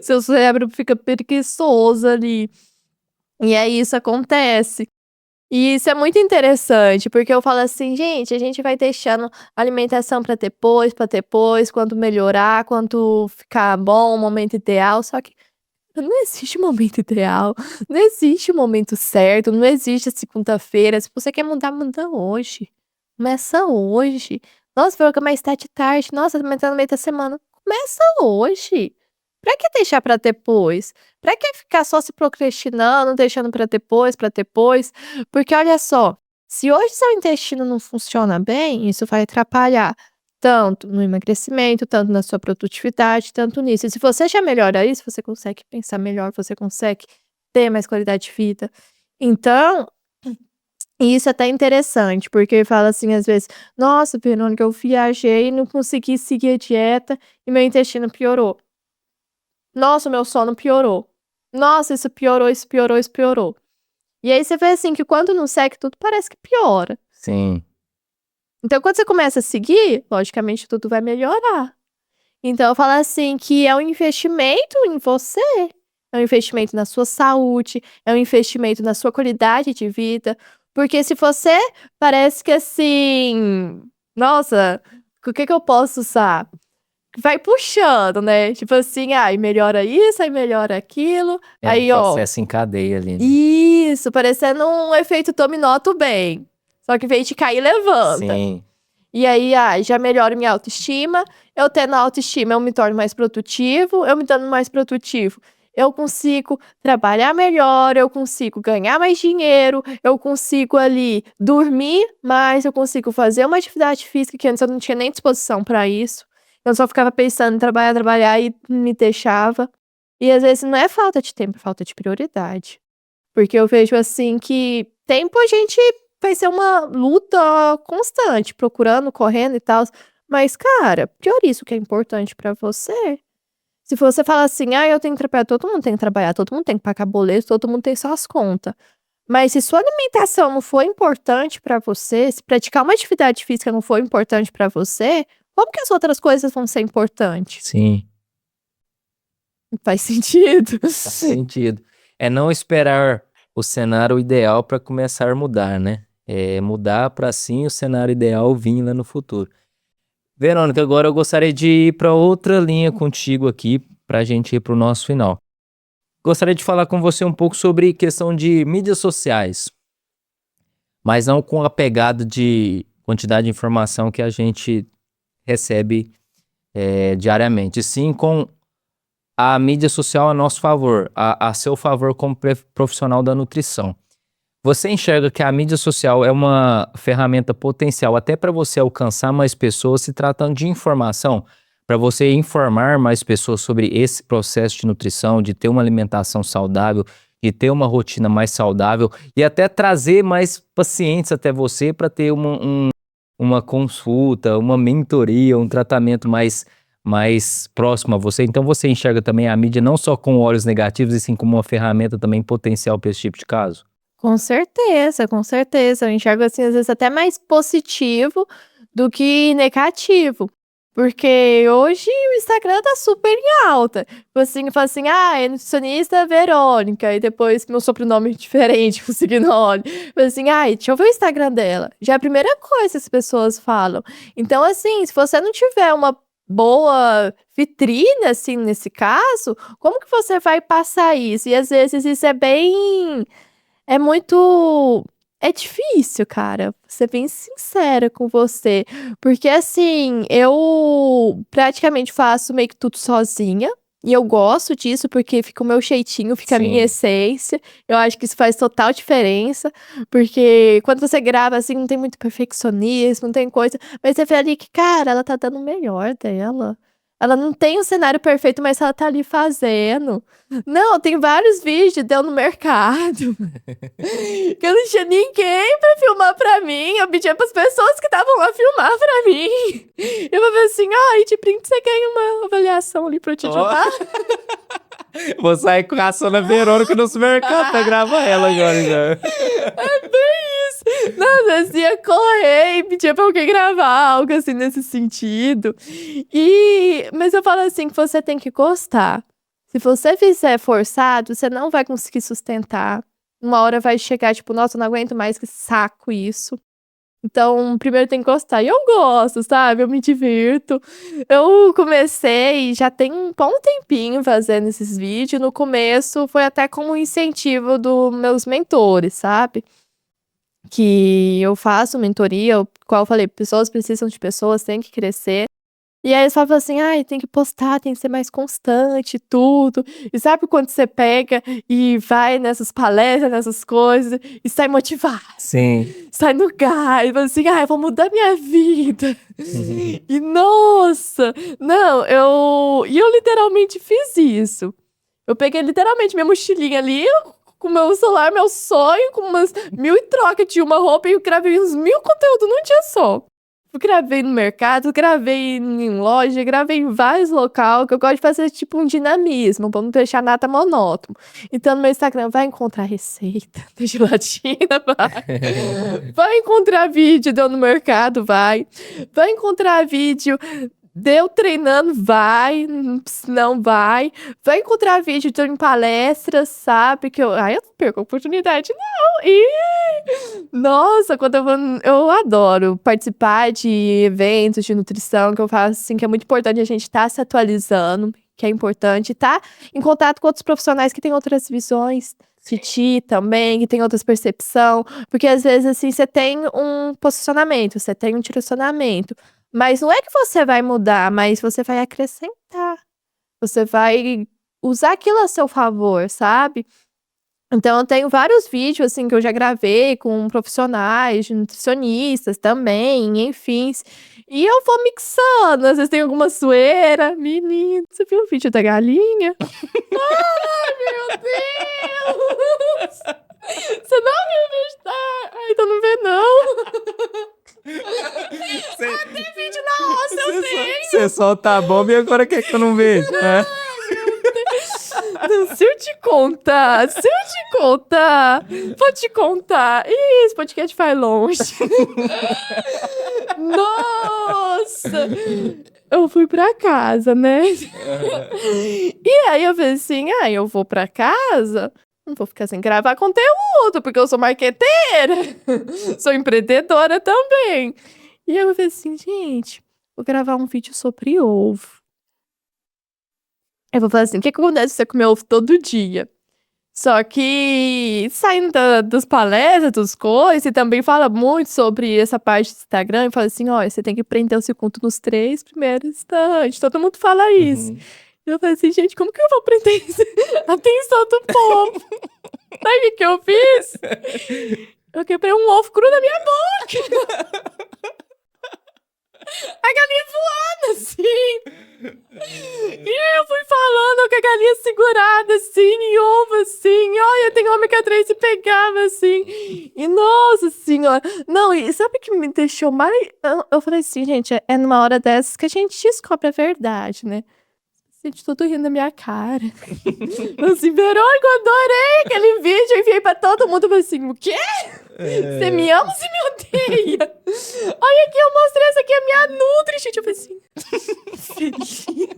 Seu cérebro fica preguiçoso ali. E aí isso acontece. E isso é muito interessante, porque eu falo assim: "Gente, a gente vai deixando a alimentação pra depois, quando melhorar, quando ficar bom, o momento ideal", só que não existe momento ideal, não existe o momento certo, não existe a segunda-feira. Se você quer mudar, muda hoje. Começa hoje. Nossa, vai ficar mais tarde. Nossa, mas tá no meio da semana. Começa hoje. Pra que deixar pra depois? Pra que ficar só se procrastinando, deixando pra depois, pra depois? Porque olha só, se hoje seu intestino não funciona bem, isso vai atrapalhar tanto no emagrecimento, tanto na sua produtividade, tanto nisso. E se você já melhora isso, você consegue pensar melhor, você consegue ter mais qualidade de vida. Então, isso é até interessante, porque fala assim às vezes: "Nossa, Verônica, eu viajei e não consegui seguir a dieta e meu intestino piorou. Nossa, o meu sono piorou. Nossa, isso piorou, isso piorou, isso piorou". E aí você vê assim que quando não segue tudo parece que piora. Sim. Então quando você começa a seguir, logicamente tudo vai melhorar. Então eu falo assim que é um investimento em você, é um investimento na sua saúde, é um investimento na sua qualidade de vida, porque se você parece que assim, nossa, o que eu posso usar? Vai puxando, né, tipo assim, ai melhora isso, aí melhora aquilo, É um aí ó, processo em cadeia ali, né? isso, parecendo um efeito dominó do bem, só que em vez de cair levanta. Sim. E aí, já melhoro minha autoestima, eu tendo autoestima, eu me torno mais produtivo, eu me torno mais produtivo, eu consigo trabalhar melhor, eu consigo ganhar mais dinheiro, eu consigo ali dormir mais, eu consigo fazer uma atividade física que antes eu não tinha nem disposição para isso. Eu só ficava pensando em trabalhar, trabalhar e me deixava. E às vezes não é falta de tempo, é falta de prioridade. Porque eu vejo assim que tempo a gente vai ser uma luta constante, procurando, correndo e tal. Mas, cara, prioriza o que é importante pra você. Se você fala assim: "Ah, eu tenho que trabalhar", todo mundo tem que trabalhar, todo mundo tem que pagar boleto, todo mundo tem suas contas. Mas se sua alimentação não for importante pra você, se praticar uma atividade física não for importante pra você, como que as outras coisas vão ser importantes? Sim. Faz sentido? Faz sentido. É não esperar o cenário ideal para começar a mudar, né? É mudar para sim o cenário ideal vir lá no futuro. Verônica, agora eu gostaria de ir para outra linha contigo aqui, para a gente ir para o nosso final. Gostaria de falar com você um pouco sobre questão de mídias sociais, mas não com a pegada de quantidade de informação que a gente recebe diariamente. Sim, com a mídia social a nosso favor, a seu favor como profissional da nutrição. Você enxerga que a mídia social é uma ferramenta potencial até para você alcançar mais pessoas se tratando de informação, para você informar mais pessoas sobre esse processo de nutrição, de ter uma alimentação saudável, de ter uma rotina mais saudável e até trazer mais pacientes até você para ter uma consulta, uma mentoria, um tratamento mais próximo a você. Então você enxerga também a mídia não só com olhos negativos, e sim como uma ferramenta também potencial para esse tipo de caso? Com certeza, com certeza. Eu enxergo, assim, às vezes até mais positivo do que negativo. Porque hoje o Instagram tá super em alta. Tipo assim, fala assim, é nutricionista Verônica, e depois meu sobrenome diferente, com Signoli. Fala assim, deixa eu ver o Instagram dela. Já é a primeira coisa que as pessoas falam. Então, assim, se você não tiver uma boa vitrine, assim, nesse caso, como que você vai passar isso? E às vezes isso é muito é difícil, cara, vou ser bem sincera com você, porque, assim, eu praticamente faço meio que tudo sozinha, e eu gosto disso, porque fica o meu jeitinho, fica a minha Sim. essência. Eu acho que isso faz total diferença, porque quando você grava, assim, não tem muito perfeccionismo, não tem coisa, mas você vê ali que, cara, ela tá dando o melhor dela. Ela não tem o cenário perfeito, mas ela tá ali fazendo. Não, tem vários vídeos deu no mercado. Que eu não tinha ninguém pra filmar pra mim. Eu pedia pras pessoas que estavam lá filmar pra mim. Eu falei assim, de print você ganha uma avaliação ali pra eu te ajudar. Vou sair caçando a Verônica no supermercado pra gravar ela agora já. É bem isso. Não, às vezes ia correr e pedia pra alguém gravar, algo assim nesse sentido. Mas eu falo assim, que você tem que gostar. Se você fizer forçado, você não vai conseguir sustentar. Uma hora vai chegar, tipo, nossa, eu não aguento mais, que saco isso. Então, primeiro tem que gostar. E eu gosto, sabe? Eu me divirto. Eu comecei, já tem um bom tempinho fazendo esses vídeos. No começo, foi até como um incentivo dos meus mentores, sabe? Que eu faço mentoria, qual eu falei, pessoas precisam de pessoas, tem que crescer. E aí eles falavam assim, tem que postar, tem que ser mais constante, tudo. E sabe quando você pega e vai nessas palestras, nessas coisas, e sai motivado, Sim. sai no gás, fala assim, eu vou mudar minha vida. E nossa, não, eu literalmente fiz isso. Eu peguei literalmente minha mochilinha ali, com meu celular, meu sonho, com umas 1000 e troca de uma roupa, e eu gravei uns 1000 conteúdos num dia só. Eu gravei no mercado, gravei em loja, gravei em vários locais, que eu gosto de fazer tipo um dinamismo, pra não deixar nada monótono. Então no meu Instagram vai encontrar receita da gelatina, vai. Vai encontrar vídeo de eu no mercado, vai. Vai encontrar vídeo de eu treinando, vai. Não vai. Vai encontrar vídeo de eu em palestras, sabe? Que eu não perco a oportunidade, não. Nossa, quando eu adoro participar de eventos de nutrição, que eu faço assim, que é muito importante a gente estar se atualizando, que é importante estar em contato com outros profissionais que têm outras visões de ti também, que tem outras percepção, porque às vezes assim, você tem um posicionamento, você tem um direcionamento, mas não é que você vai mudar, mas você vai acrescentar. Você vai usar aquilo a seu favor, sabe? Então eu tenho vários vídeos, assim, que eu já gravei com profissionais, nutricionistas também, enfim. E eu vou mixando, às vezes tem alguma zoeira. Menino, você viu o vídeo da galinha? Ai, meu Deus! Você não viu o vídeo da... então não vê, não. Tem vídeo na roça, eu tenho. Você só tá bom e agora quer que eu não veja, né? Não, se eu te contar, vou te contar. Ih, esse podcast vai longe. Nossa! Eu fui pra casa, né? E aí eu falei assim, eu vou pra casa, não vou ficar sem gravar conteúdo, porque eu sou marqueteira, sou empreendedora também. E eu falei assim, gente, vou gravar um vídeo sobre ovo. Eu vou falar assim, o que acontece se você comer ovo todo dia? Só que saindo das palestras, dos coisas, e também fala muito sobre essa parte do Instagram, e fala assim, olha, você tem que prender o seu conto nos 3 primeiros instantes. Todo mundo fala isso. Eu falei assim, gente, como que eu vou prender isso? A atenção do povo? Sabe o que eu fiz? Eu quebrei um ovo cru na minha boca. A galinha voando, assim. E eu fui falando com a galinha segurada, assim, em ovo, assim. Olha, tem ômega 3 e pegava, assim. E, nossa senhora. Não, e sabe o que me deixou mais... Eu falei assim, gente, é numa hora dessas que a gente descobre a verdade, né? Gente, tudo rindo da minha cara. Assim, Verônica, eu adorei aquele vídeo. Eu enviei pra todo mundo. Eu falei assim, o quê? Você me ama ou você me odeia? Olha aqui, eu mostrei essa aqui, a minha Nutri. Gente, eu falei assim, filhinha,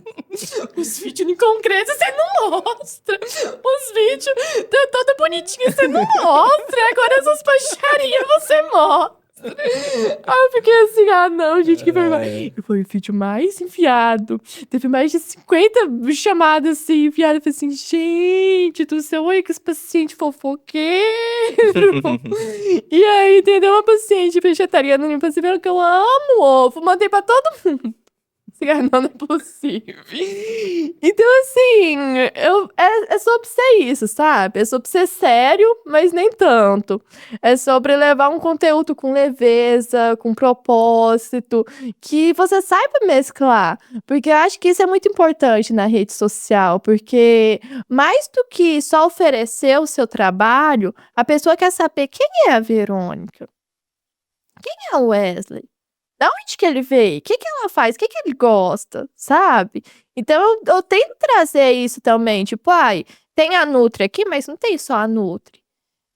os vídeos em concreto você não mostra. Os vídeos tá todo bonitinho, você não mostra. Agora essas baixarias você mostra. Aí eu fiquei assim, não, gente, que vergonha. E foi o vídeo mais enviado. Teve mais de 50 chamadas assim, enviadas. Eu falei assim, gente do céu, olha que esse paciente fofoqueiro. E aí, entendeu? Uma paciente vegetariana me falou assim, que eu amo ovo. Mandei pra todo mundo. Não é possível. Então, assim, é sobre ser isso, sabe? É sobre ser sério, mas nem tanto. É sobre levar um conteúdo com leveza, com propósito, que você saiba mesclar. Porque eu acho que isso é muito importante na rede social, porque mais do que só oferecer o seu trabalho, a pessoa quer saber quem é a Verônica, quem é o Wesley. Da onde que ele veio? O que que ela faz? O que que ele gosta? Sabe? Então eu tento trazer isso também, tipo, ai, tem a Nutri aqui, mas não tem só a Nutri.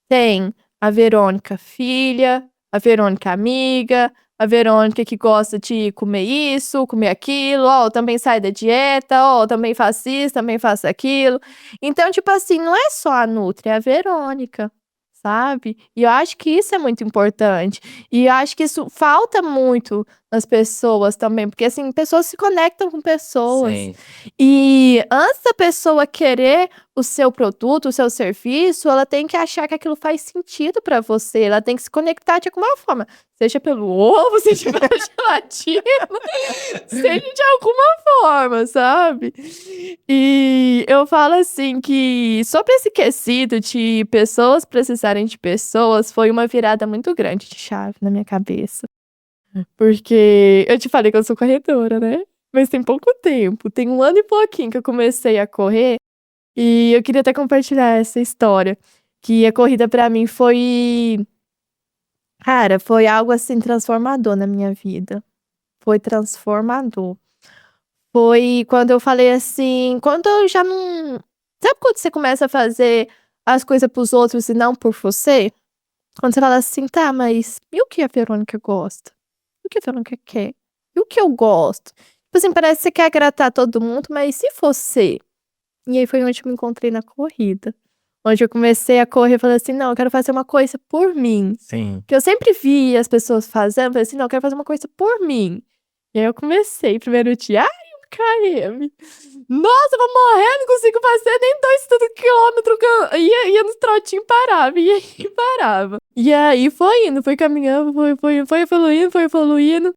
Tem a Verônica filha, a Verônica amiga, a Verônica que gosta de comer isso, comer aquilo, ó, também sai da dieta, ó, também faço isso, também faço aquilo. Então, tipo assim, não é só a Nutri, é a Verônica. Sabe? E eu acho que isso é muito importante. E eu acho que isso falta muito nas pessoas também, porque assim, pessoas se conectam com pessoas. Sim. E antes da pessoa querer o seu produto, o seu serviço, ela tem que achar que aquilo faz sentido pra você. Ela tem que se conectar de alguma forma. Seja pelo ovo, seja pela gelatina, seja de alguma forma, sabe? E eu falo assim que sobre esse quesito de pessoas precisarem de pessoas, foi uma virada muito grande de chave na minha cabeça. Porque eu te falei que eu sou corredora, né? Mas tem pouco tempo, tem 1 ano e pouquinho que eu comecei a correr. E eu queria até compartilhar essa história. Que a corrida pra mim foi... Cara, foi algo assim transformador na minha vida. Foi transformador. Foi quando eu falei assim, quando eu já não... Sabe quando você começa a fazer as coisas pros outros e não por você? Quando você fala assim, tá, mas e o que a Verônica gosta? E o que a Verônica quer? E o que eu gosto? Tipo assim, parece que você quer agradar todo mundo, mas se você? E aí foi onde eu me encontrei na corrida. Onde eu comecei a correr e falei assim, não, eu quero fazer uma coisa por mim. Sim. Que eu sempre vi as pessoas fazendo, falei assim, não, eu quero fazer uma coisa por mim. E aí eu comecei, primeiro dia, ai, 1 km. Nossa, eu vou morrer, não consigo fazer nem 2 quilômetros. Ia no trotinho, parava, ia e parava. E aí foi indo, foi caminhando, foi evoluindo.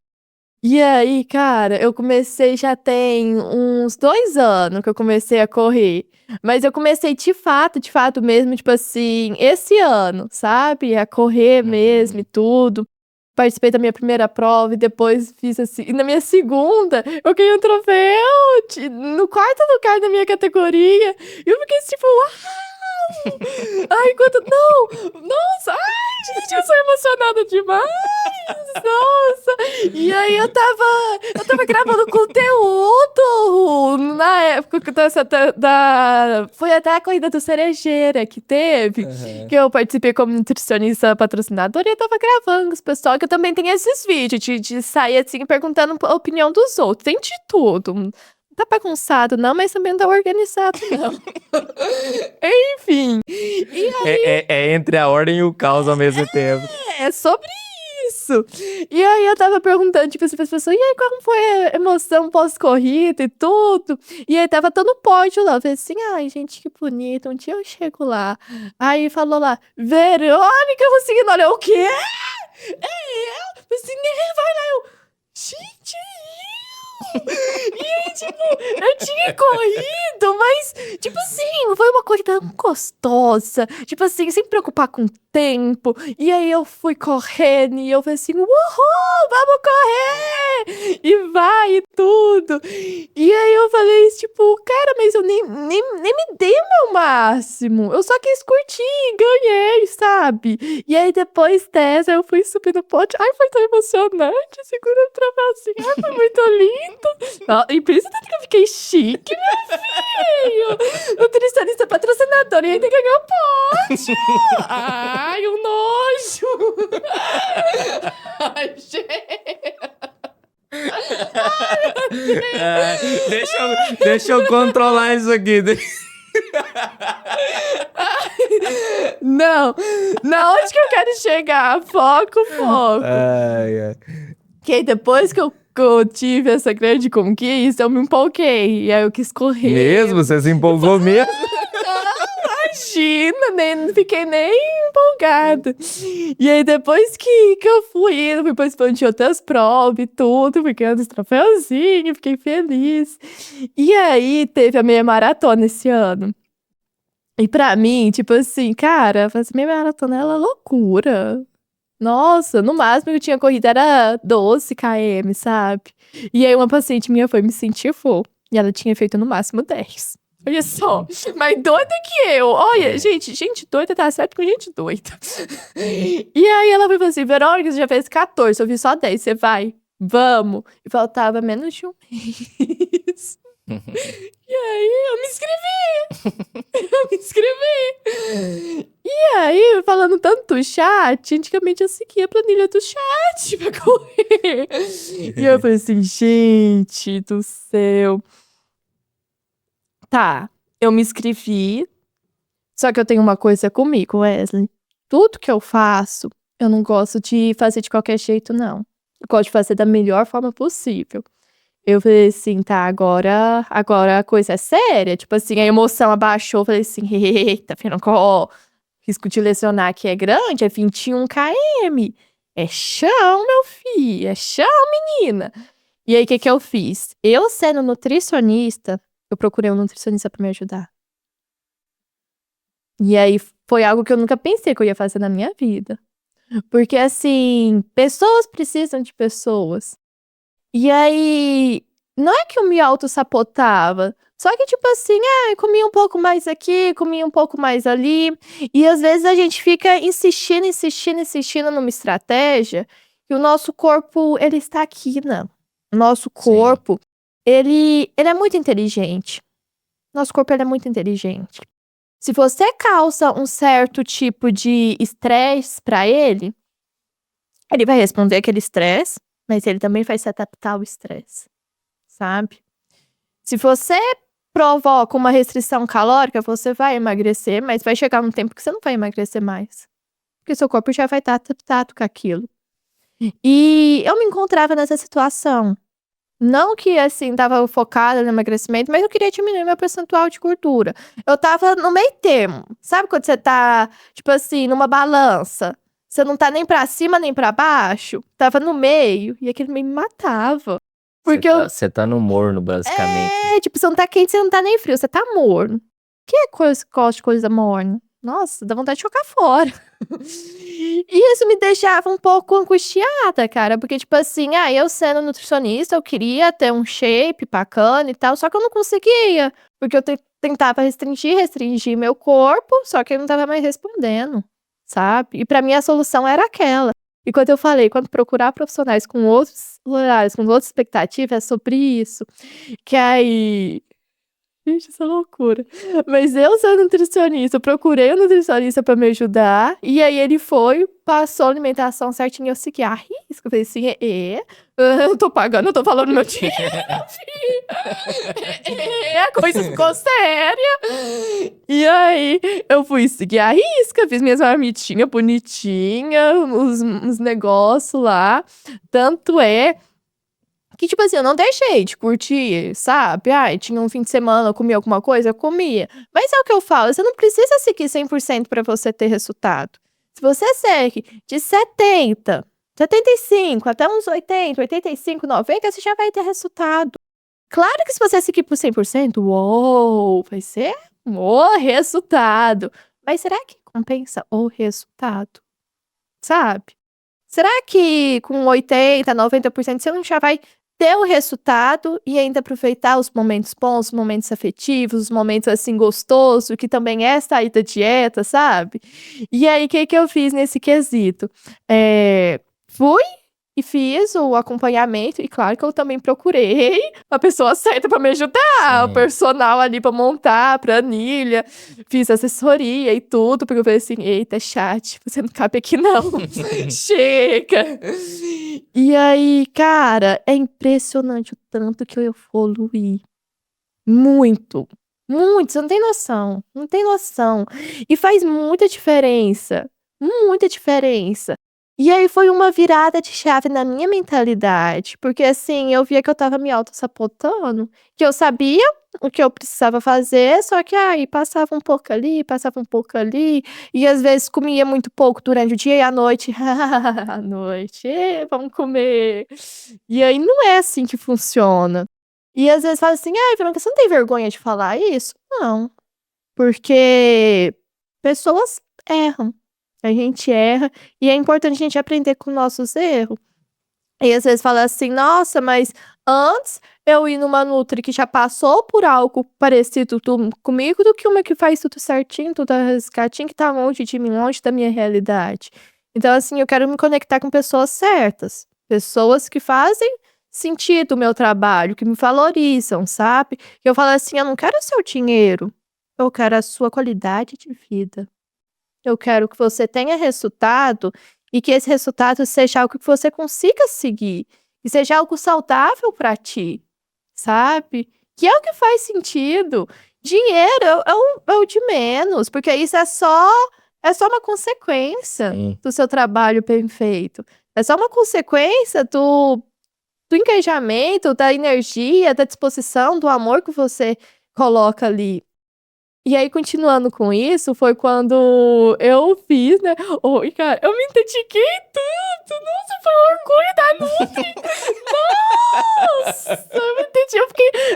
E aí, cara, eu comecei, já tem uns 2 anos que eu comecei a correr. Mas eu comecei de fato mesmo, tipo assim, esse ano, sabe? A correr mesmo e tudo. Participei da minha primeira prova e depois fiz assim. E na minha segunda, eu ganhei um troféu no 4º lugar da minha categoria. E eu fiquei tipo, uau! Ai, quanto. Não! Nossa! Ai, gente, eu sou emocionada demais! Nossa! E aí eu tava gravando conteúdo na época foi até a corrida do Cerejeira que teve, que eu participei como nutricionista patrocinadora e eu tava gravando com os pessoal, que eu também tenho esses vídeos de sair assim perguntando a opinião dos outros. Tem de tudo. Não tá bagunçado, não, mas também não tá organizado, não. Enfim. E aí, É entre a ordem e o caos ao mesmo tempo. é sobre isso. E aí eu tava perguntando, tipo assim, pras pessoas, e aí, como foi a emoção pós-corrida e tudo? E aí tava todo pódio lá. Eu falei assim, ai, gente, que bonito, um dia eu chego lá. Aí falou lá, Verônica Rossignol, eu o quê? É eu? Eu falei assim, vai lá, gente, e aí, tipo, eu tinha corrido, mas, tipo assim, foi uma corrida tão gostosa. Tipo assim, sem preocupar com o tempo. E aí eu fui correndo e eu falei assim, uhul, vamos correr! E vai e tudo. E aí eu falei, tipo, cara, mas eu nem me dei o meu máximo. Eu só quis curtir e ganhei, sabe? E aí depois dessa eu fui subir no pote. Ai, foi tão emocionante, segurando o troféuzinho. Ai, foi muito lindo. E por isso que eu fiquei chique, meu filho. Nutricionista patrocinador e ainda ganhou o pote. Ai, um nojo. Ai, gente. Deixa eu controlar isso aqui. Não, na onde que eu quero chegar? Foco. Que aí depois que eu tive essa grande conquista, eu me empolguei. E aí eu quis correr. Mesmo? Você se empolgou mesmo? Imagina, não fiquei nem empolgada. E aí, depois que eu fui participando de outras provas e tudo, fui ganhando os troféuzinhos, fiquei feliz. E aí, teve a meia maratona esse ano. E pra mim, tipo assim, cara, fazer meia maratona era loucura. Nossa, no máximo que eu tinha corrido era 12 km, sabe? E aí, uma paciente minha foi me incentivou. E ela tinha feito no máximo 10. Olha só, mais doida que eu. Olha, gente doida tá certo com gente doida. E aí ela falou assim, Verônica, você já fez 14, eu vi só 10, você vai? Vamos. E faltava menos de um mês. E aí eu me inscrevi. E aí, falando tanto do chat, antigamente eu seguia a planilha do chat pra correr. E eu falei assim, gente do céu. Tá, eu me inscrevi, só que eu tenho uma coisa comigo, Wesley. Tudo que eu faço, eu não gosto de fazer de qualquer jeito, não. Eu gosto de fazer da melhor forma possível. Eu falei assim, tá, agora a coisa é séria. Tipo assim, a emoção abaixou, eu falei assim, eita, ó, risco de lesionar aqui é grande, é 21 km. É chão, meu filho, é chão, menina. E aí, o que eu fiz? Eu sendo nutricionista, eu procurei um nutricionista pra me ajudar. E aí, foi algo que eu nunca pensei que eu ia fazer na minha vida. Porque, assim, pessoas precisam de pessoas. E aí, não é que eu me auto-sabotava. Só que, tipo assim, eu comia um pouco mais aqui, comia um pouco mais ali. E às vezes a gente fica insistindo numa estratégia. E o nosso corpo, ele está aqui, né? O nosso corpo, ele é muito inteligente. Nosso corpo, ele é muito inteligente. Se você causa um certo tipo de estresse pra ele vai responder aquele estresse, mas ele também vai se adaptar ao estresse, sabe? Se você provoca uma restrição calórica, você vai emagrecer, mas vai chegar um tempo que você não vai emagrecer mais. Porque seu corpo já vai estar adaptado com aquilo. E eu me encontrava nessa situação. Não que, assim, tava focada no emagrecimento, mas eu queria diminuir meu percentual de gordura. Eu tava no meio termo. Sabe quando você tá, tipo assim, numa balança? Você não tá nem pra cima, nem pra baixo. Tava no meio. E aquilo me matava. Porque Você tá no morno, basicamente. tipo, você não tá quente, você não tá nem frio. Você tá morno. Quem é que gosta de coisa morna? Nossa, dá vontade de jogar fora. E isso me deixava um pouco angustiada, cara. Porque, tipo assim, eu sendo nutricionista, eu queria ter um shape bacana e tal. Só que eu não conseguia. Porque eu tentava restringir meu corpo. Só que eu não tava mais respondendo, sabe? E pra mim a solução era aquela. E quando eu falei, quando procurar profissionais com outros horários, com outras expectativas, é sobre isso. Que aí... Gente, isso é loucura. Mas eu sou nutricionista, eu procurei um nutricionista pra me ajudar. E aí ele foi, passou a alimentação certinho e eu segui a risca. Eu falei assim, eu tô pagando, eu tô falando meu dinheiro, filho. A coisa ficou séria. E aí, eu fui seguir a risca, fiz minhas marmitinhas bonitinhas, uns negócios lá. Tanto é que, tipo assim, eu não deixei de curtir, sabe? Ai, tinha um fim de semana, eu comia alguma coisa, eu comia. Mas é o que eu falo, você não precisa seguir 100% pra você ter resultado. Se você segue de 70, 75, até uns 80, 85, 90, você já vai ter resultado. Claro que se você seguir por 100%, uou, vai ser o resultado. Mas será que compensa o resultado? Sabe? Será que com 80, 90% você não já vai ter o resultado e ainda aproveitar os momentos bons, os momentos afetivos, os momentos assim gostosos, que também é sair da dieta, sabe? E aí, o que eu fiz nesse quesito? Fui e fiz o acompanhamento, e claro que eu também procurei a pessoa certa pra me ajudar, o Sim. personal ali pra montar a planilha, fiz assessoria e tudo, porque eu falei assim: eita, chat, você não cabe aqui não, chega. E aí, cara, é impressionante o tanto que eu evoluí. Muito, muito, você não tem noção, não tem noção. E faz muita diferença, muita diferença. E aí foi uma virada de chave na minha mentalidade, porque assim, eu via que eu estava me autossabotando, que eu sabia o que eu precisava fazer, só que aí passava um pouco ali, passava um pouco ali, e às vezes comia muito pouco durante o dia e à noite, à noite, vamos comer. E aí não é assim que funciona. E às vezes fala assim: "Ai, Verônica, você não tem vergonha de falar isso?" Não, porque pessoas erram. A gente erra e é importante a gente aprender com nossos erros. E às vezes fala assim: "Nossa, mas antes eu ir numa nutri que já passou por algo parecido comigo, do que uma que faz tudo certinho, tudo rescatinho, que tá longe de mim, longe da minha realidade". Então, assim, eu quero me conectar com pessoas certas, pessoas que fazem sentido o meu trabalho, que me valorizam, sabe. Que eu falo assim: "Eu não quero o seu dinheiro, eu quero a sua qualidade de vida". Eu quero que você tenha resultado e que esse resultado seja algo que você consiga seguir, e seja algo saudável para ti, sabe? Que é o que faz sentido. Dinheiro é o de menos, porque isso é só uma consequência Sim. do seu trabalho bem feito. É só uma consequência do engajamento, da energia, da disposição, do amor que você coloca ali. E aí, continuando com isso, foi quando eu fiz, né. Oi, cara, eu me identifiquei tanto, nossa, foi um orgulho da Nutri. Nossa, eu me entendi,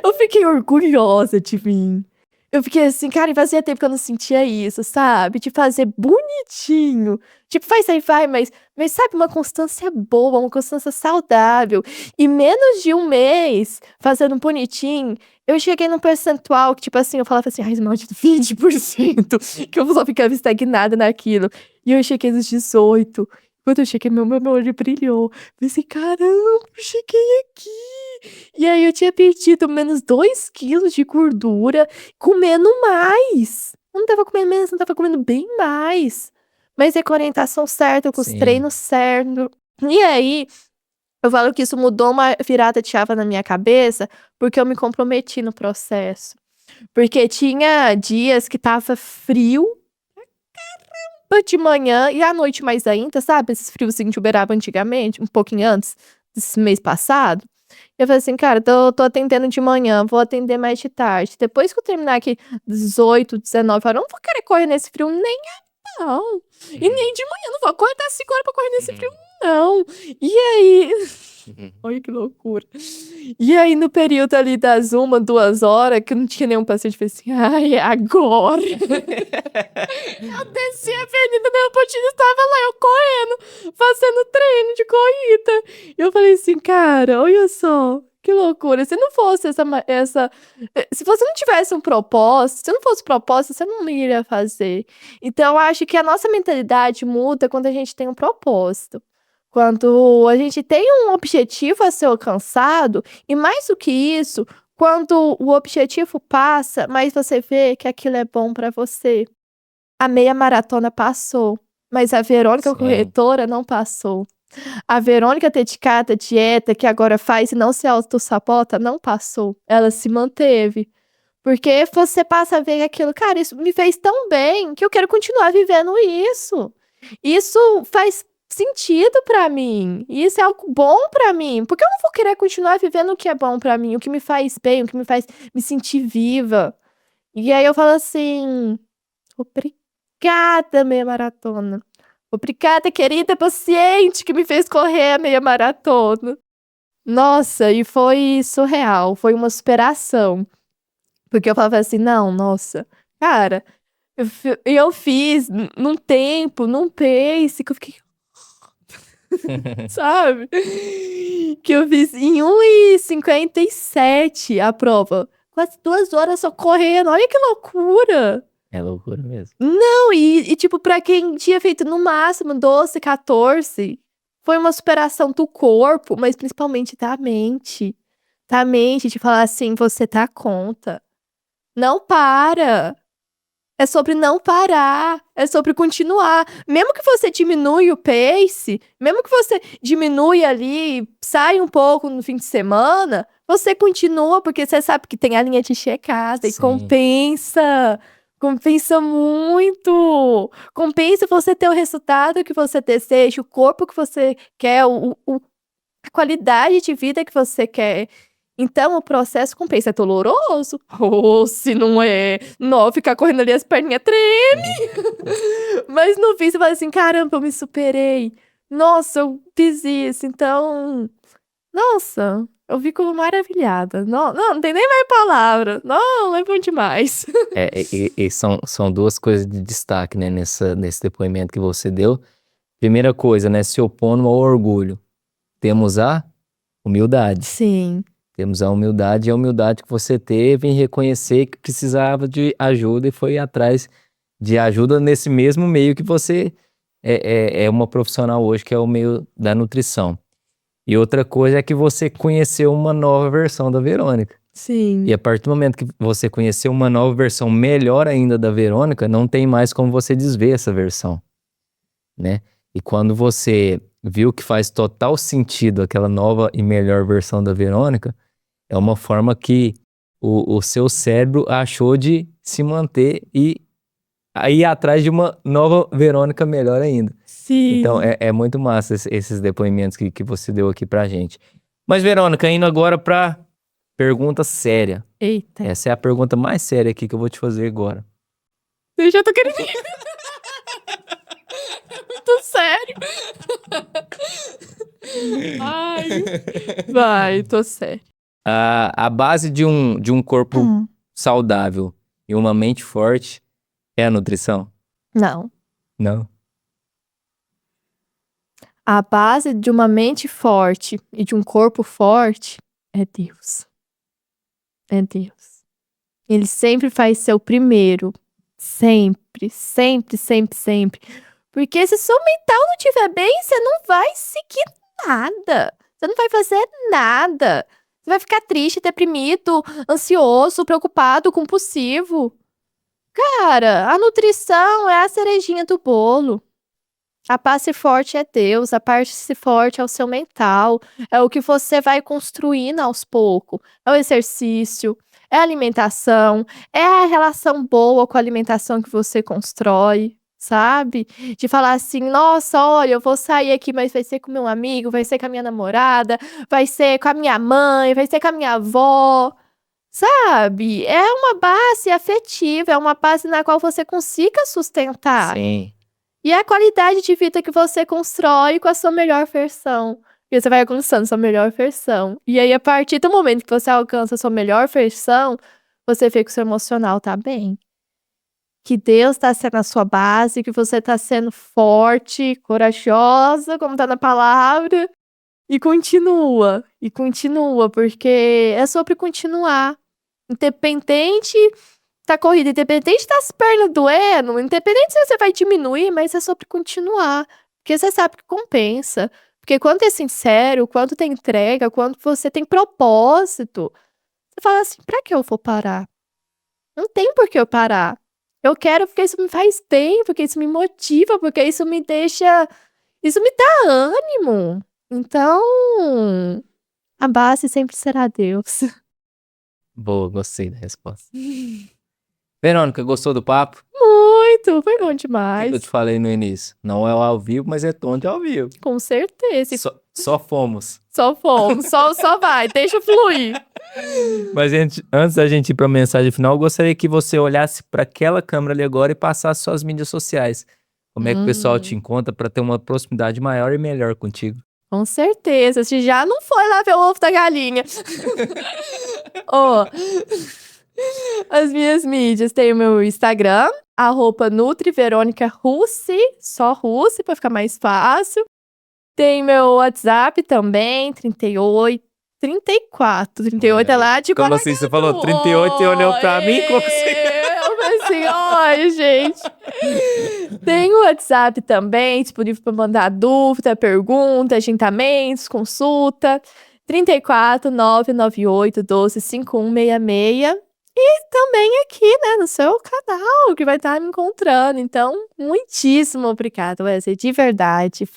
eu fiquei orgulhosa de mim. Eu fiquei assim: "Cara, e fazia tempo que eu não sentia isso", sabe, de fazer bonitinho. Tipo, faz aí vai, mas sabe, uma constância boa, uma constância saudável. E menos de um mês fazendo bonitinho, eu cheguei num percentual que, tipo assim, eu falava assim: "Ai, esmalte 20%", que eu só ficava estagnada naquilo. E eu cheguei nos 18. Quando eu cheguei, meu olho brilhou. Falei assim: "Caramba, eu cheguei aqui". E aí eu tinha perdido menos 2 quilos de gordura, comendo mais. Eu não estava comendo menos, não estava comendo bem mais. Mas é com a orientação certa, com os Sim. treinos certo. E aí, eu falo que isso mudou uma virada de chave na minha cabeça, porque eu me comprometi no processo. Porque tinha dias que estava frio de manhã e à noite mais ainda, sabe, esses friozinhos de Uberaba antigamente, um pouquinho antes desse mês passado. Eu falei assim: "Cara, tô atendendo de manhã, vou atender mais de tarde. Depois que eu terminar aqui 18, 19 horas, eu não vou querer correr nesse frio nem a pau. E Uhum. nem de manhã, não vou acordar 5 horas pra correr nesse frio Uhum. não". E aí Uhum. olha que loucura. E aí no período ali das 1, 2 horas, que não tinha nenhum paciente, eu falei assim: "Ai, é agora". Eu desci a avenida Leopoldina, estava lá eu correndo, fazendo treino de corrida. E eu falei assim: "Cara, olha só, que loucura, se não fosse se você não tivesse um propósito, se não fosse propósito, você não iria fazer". Então eu acho que a nossa mentalidade muda quando a gente tem um propósito. Quando a gente tem um objetivo a ser alcançado, e mais do que isso, quando o objetivo passa, mas você vê que aquilo é bom pra você. A meia maratona passou, mas a Verônica Sim. corretora não passou. A Verônica dedicada à dieta, que agora faz e não se autossabota, não passou. Ela se manteve. Porque você passa a ver aquilo, cara, isso me fez tão bem que eu quero continuar vivendo isso. Isso faz sentido pra mim. Isso é algo bom pra mim. Por que eu não vou querer continuar vivendo o que é bom pra mim, o que me faz bem, o que me faz me sentir viva? E aí eu falo assim: obrigada, meia maratona. Obrigada, querida paciente que me fez correr a meia maratona. Nossa, e foi surreal, foi uma superação. Porque eu falava assim: não, nossa, cara, eu fiz num tempo, num pace que eu fiquei, sabe? Que eu fiz em 1:57 a prova. Quase 2 horas só correndo, olha que loucura! É loucura mesmo. Não, tipo, pra quem tinha feito no máximo 12, 14, foi uma superação do corpo, mas principalmente da mente. Da mente, de falar assim: você dá conta. Não para. É sobre não parar, é sobre continuar. Mesmo que você diminui o pace, mesmo que você diminui ali, sai um pouco no fim de semana, você continua, porque você sabe que tem a linha de checagem e Sim. compensa. Compensa muito. Compensa você ter o resultado que você deseja, o corpo que você quer, a qualidade de vida que você quer. Então o processo compensa. É doloroso? Oh, se não é. Não, ficar correndo ali as perninhas tremem. Mas no fim você fala assim: caramba, eu me superei. Nossa, eu fiz isso. Então, nossa, eu fico maravilhada. Não tem nem mais palavra. Não, é bom demais. E são duas coisas de destaque, né, nesse depoimento que você deu. Primeira coisa, né, se opondo ao orgulho. Temos a humildade. Sim. Temos a humildade e a humildade que você teve em reconhecer que precisava de ajuda e foi atrás de ajuda nesse mesmo meio que você é uma profissional hoje, que é o meio da nutrição. E outra coisa é que você conheceu uma nova versão da Verônica. Sim. E a partir do momento que você conheceu uma nova versão melhor ainda da Verônica, não tem mais como você desver essa versão, né? E quando você viu que faz total sentido aquela nova e melhor versão da Verônica, é uma forma que o seu cérebro achou de se manter e ir atrás de uma nova Verônica melhor ainda. Sim. Então é muito massa esses depoimentos que você deu aqui pra gente. Mas Verônica, indo agora pra pergunta séria. Eita. Essa é a pergunta mais séria aqui que eu vou te fazer agora. Eu já tô querendo ir. Muito sério. Ai. Vai, tô sério. A base de um corpo saudável e uma mente forte é a nutrição? Não. Não. A base de uma mente forte e de um corpo forte é Deus. É Deus. Ele sempre faz ser o primeiro. Sempre, sempre, sempre, sempre. Porque se seu mental não estiver bem, você não vai seguir nada. Você não vai fazer nada. Você vai ficar triste, deprimido, ansioso, preocupado, compulsivo. Cara, a nutrição é a cerejinha do bolo. A parte forte é Deus, a parte forte é o seu mental, é o que você vai construindo aos poucos. É o exercício, é a alimentação, é a relação boa com a alimentação que você constrói, sabe? De falar assim: nossa, olha, eu vou sair aqui, mas vai ser com meu amigo, vai ser com a minha namorada, vai ser com a minha mãe, vai ser com a minha avó. Sabe? É uma base afetiva, é uma base na qual você consiga sustentar. Sim. E é a qualidade de vida que você constrói com a sua melhor versão. Porque você vai alcançando sua melhor versão. E aí, a partir do momento que você alcança a sua melhor versão, você vê que o seu emocional tá bem. Que Deus tá sendo a sua base, que você tá sendo forte, corajosa, como tá na palavra. E continua, porque é sobre continuar. Independente da corrida, independente das pernas doendo, independente se você vai diminuir, mas é sobre continuar. Porque você sabe que compensa. Porque quando é sincero, quando tem entrega, quando você tem propósito, você fala assim: pra que eu vou parar? Não tem por que eu parar. Eu quero porque isso me faz bem, porque isso me motiva, porque isso me deixa. Isso me dá ânimo. Então, a base sempre será Deus. Boa, gostei da resposta. Verônica, gostou do papo? Muito, foi bom O que eu demais. te falei no início? Não é ao vivo, mas é tom de ao vivo. Com certeza. E Só fomos. só fomos, só vai, deixa fluir. Mas antes da gente ir para a mensagem final, eu gostaria que você olhasse para aquela câmera ali agora e passasse suas mídias sociais. Como é que o pessoal te encontra para ter uma proximidade maior e melhor contigo? Com certeza, se já não foi lá ver o ovo da galinha. Ó, as minhas mídias, tem o meu Instagram, @NutriVeronicaRussi, só Russi, pra ficar mais fácil. Tem meu WhatsApp também, 34. É lá de Como assim? Você falou 38 e olhou pra mim? Como assim? Eu falei assim, olha, gente. Tem o WhatsApp também, disponível para mandar dúvida, pergunta, agendamentos, consulta. 34 998 12 5166. E também aqui, né, no seu canal, que vai estar me encontrando. Então, muitíssimo obrigada, Wesley, de verdade.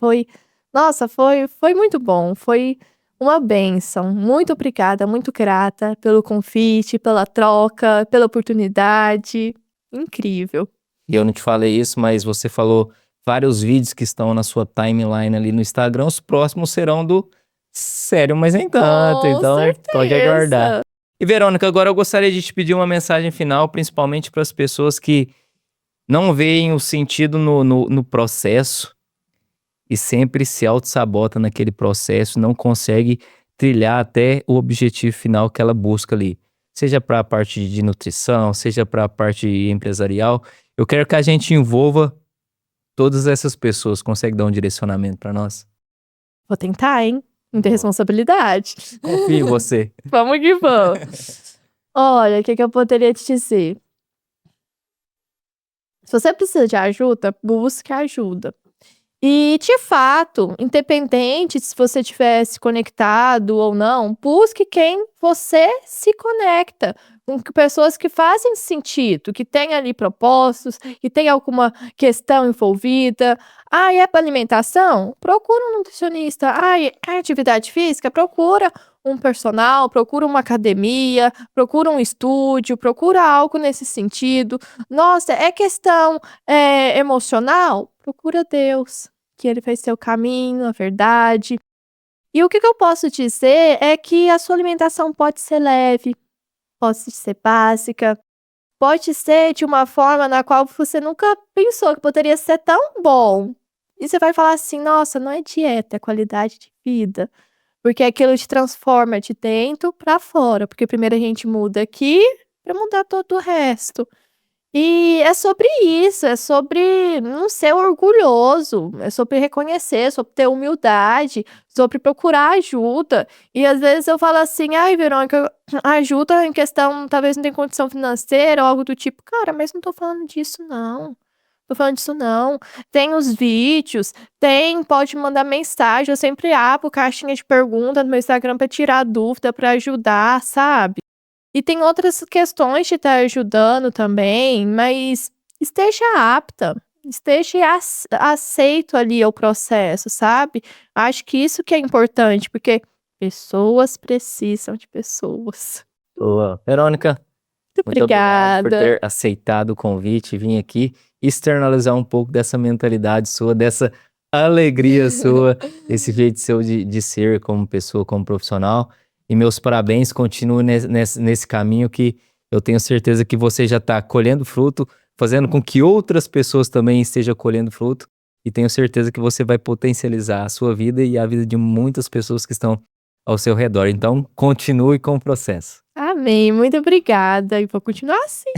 Nossa, foi muito bom. Foi uma bênção. Muito obrigada, muito grata pelo convite, pela troca, pela oportunidade. Incrível. E eu não te falei isso, mas você falou vários vídeos que estão na sua timeline ali no Instagram. Os próximos serão do Sério, mas nem tanto. Com Então, pode certeza. aguardar. E, Verônica, agora eu gostaria de te pedir uma mensagem final, principalmente para as pessoas que não veem o sentido no processo e sempre se auto-sabota naquele processo, não consegue trilhar até o objetivo final que ela busca ali. Seja para a parte de nutrição, seja para a parte empresarial. Eu quero que a gente envolva todas essas pessoas. Consegue dar um direcionamento para nós? Vou tentar, hein? Muita Boa. responsabilidade. Confio em você. Vamos que vamos. Olha, o que eu poderia te dizer? Se você precisa de ajuda, busque ajuda. E, de fato, independente se você tivesse conectado ou não, busque quem você se conecta. Com pessoas que fazem sentido, que têm ali propósitos, que tem alguma questão envolvida. É para alimentação? Procura um nutricionista. É atividade física? Procura um personal, procura uma academia, procura um estúdio, procura algo nesse sentido. Nossa, é questão emocional? Procura Deus, que Ele vai ser o caminho, a verdade. E o que eu posso dizer é que a sua alimentação pode ser leve, pode ser básica, pode ser de uma forma na qual você nunca pensou que poderia ser tão bom. E você vai falar assim, nossa, não é dieta, é qualidade de vida. Porque aquilo te transforma de dentro para fora. Porque primeiro a gente muda aqui para mudar todo o resto. E é sobre isso, é sobre não ser orgulhoso, é sobre reconhecer, sobre ter humildade, sobre procurar ajuda. E às vezes eu falo assim, Verônica, ajuda em questão, talvez não tem condição financeira ou algo do tipo. Cara, mas não tô falando disso, não. Tô falando disso, não. Tem os vídeos, pode mandar mensagem, eu sempre abro caixinha de pergunta no meu Instagram pra tirar dúvida, pra ajudar, sabe? E tem outras questões de estar ajudando também, mas esteja apta, esteja aceito ali ao processo, sabe? Acho que isso que é importante, porque pessoas precisam de pessoas. Boa. Verônica, muito obrigado por Obrigada. ter aceitado o convite e vir aqui externalizar um pouco dessa mentalidade sua, dessa alegria sua, esse jeito seu de ser como pessoa, como profissional. E meus parabéns, continue nesse caminho que eu tenho certeza que você já está colhendo fruto, fazendo com que outras pessoas também estejam colhendo fruto. E tenho certeza que você vai potencializar a sua vida e a vida de muitas pessoas que estão ao seu redor. Então, continue com o processo. Amém, muito obrigada. E vou continuar assim.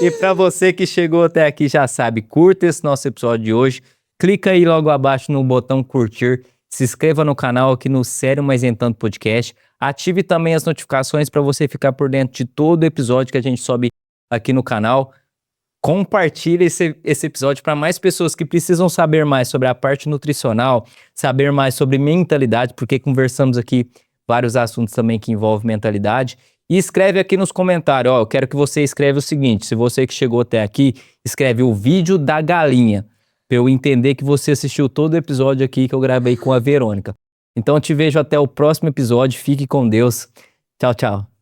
E para você que chegou até aqui, já sabe, curta esse nosso episódio de hoje. Clica aí logo abaixo no botão curtir. Se inscreva no canal aqui no Sério Mas Nem Tanto Podcast. Ative também as notificações para você ficar por dentro de todo episódio que a gente sobe aqui no canal. Compartilhe esse episódio para mais pessoas que precisam saber mais sobre a parte nutricional, saber mais sobre mentalidade, porque conversamos aqui vários assuntos também que envolvem mentalidade. E escreve aqui nos comentários, eu quero que você escreva o seguinte, se você que chegou até aqui, escreve o vídeo da galinha, para eu entender que você assistiu todo o episódio aqui que eu gravei com a Verônica. Então eu te vejo até o próximo episódio, fique com Deus, tchau, tchau.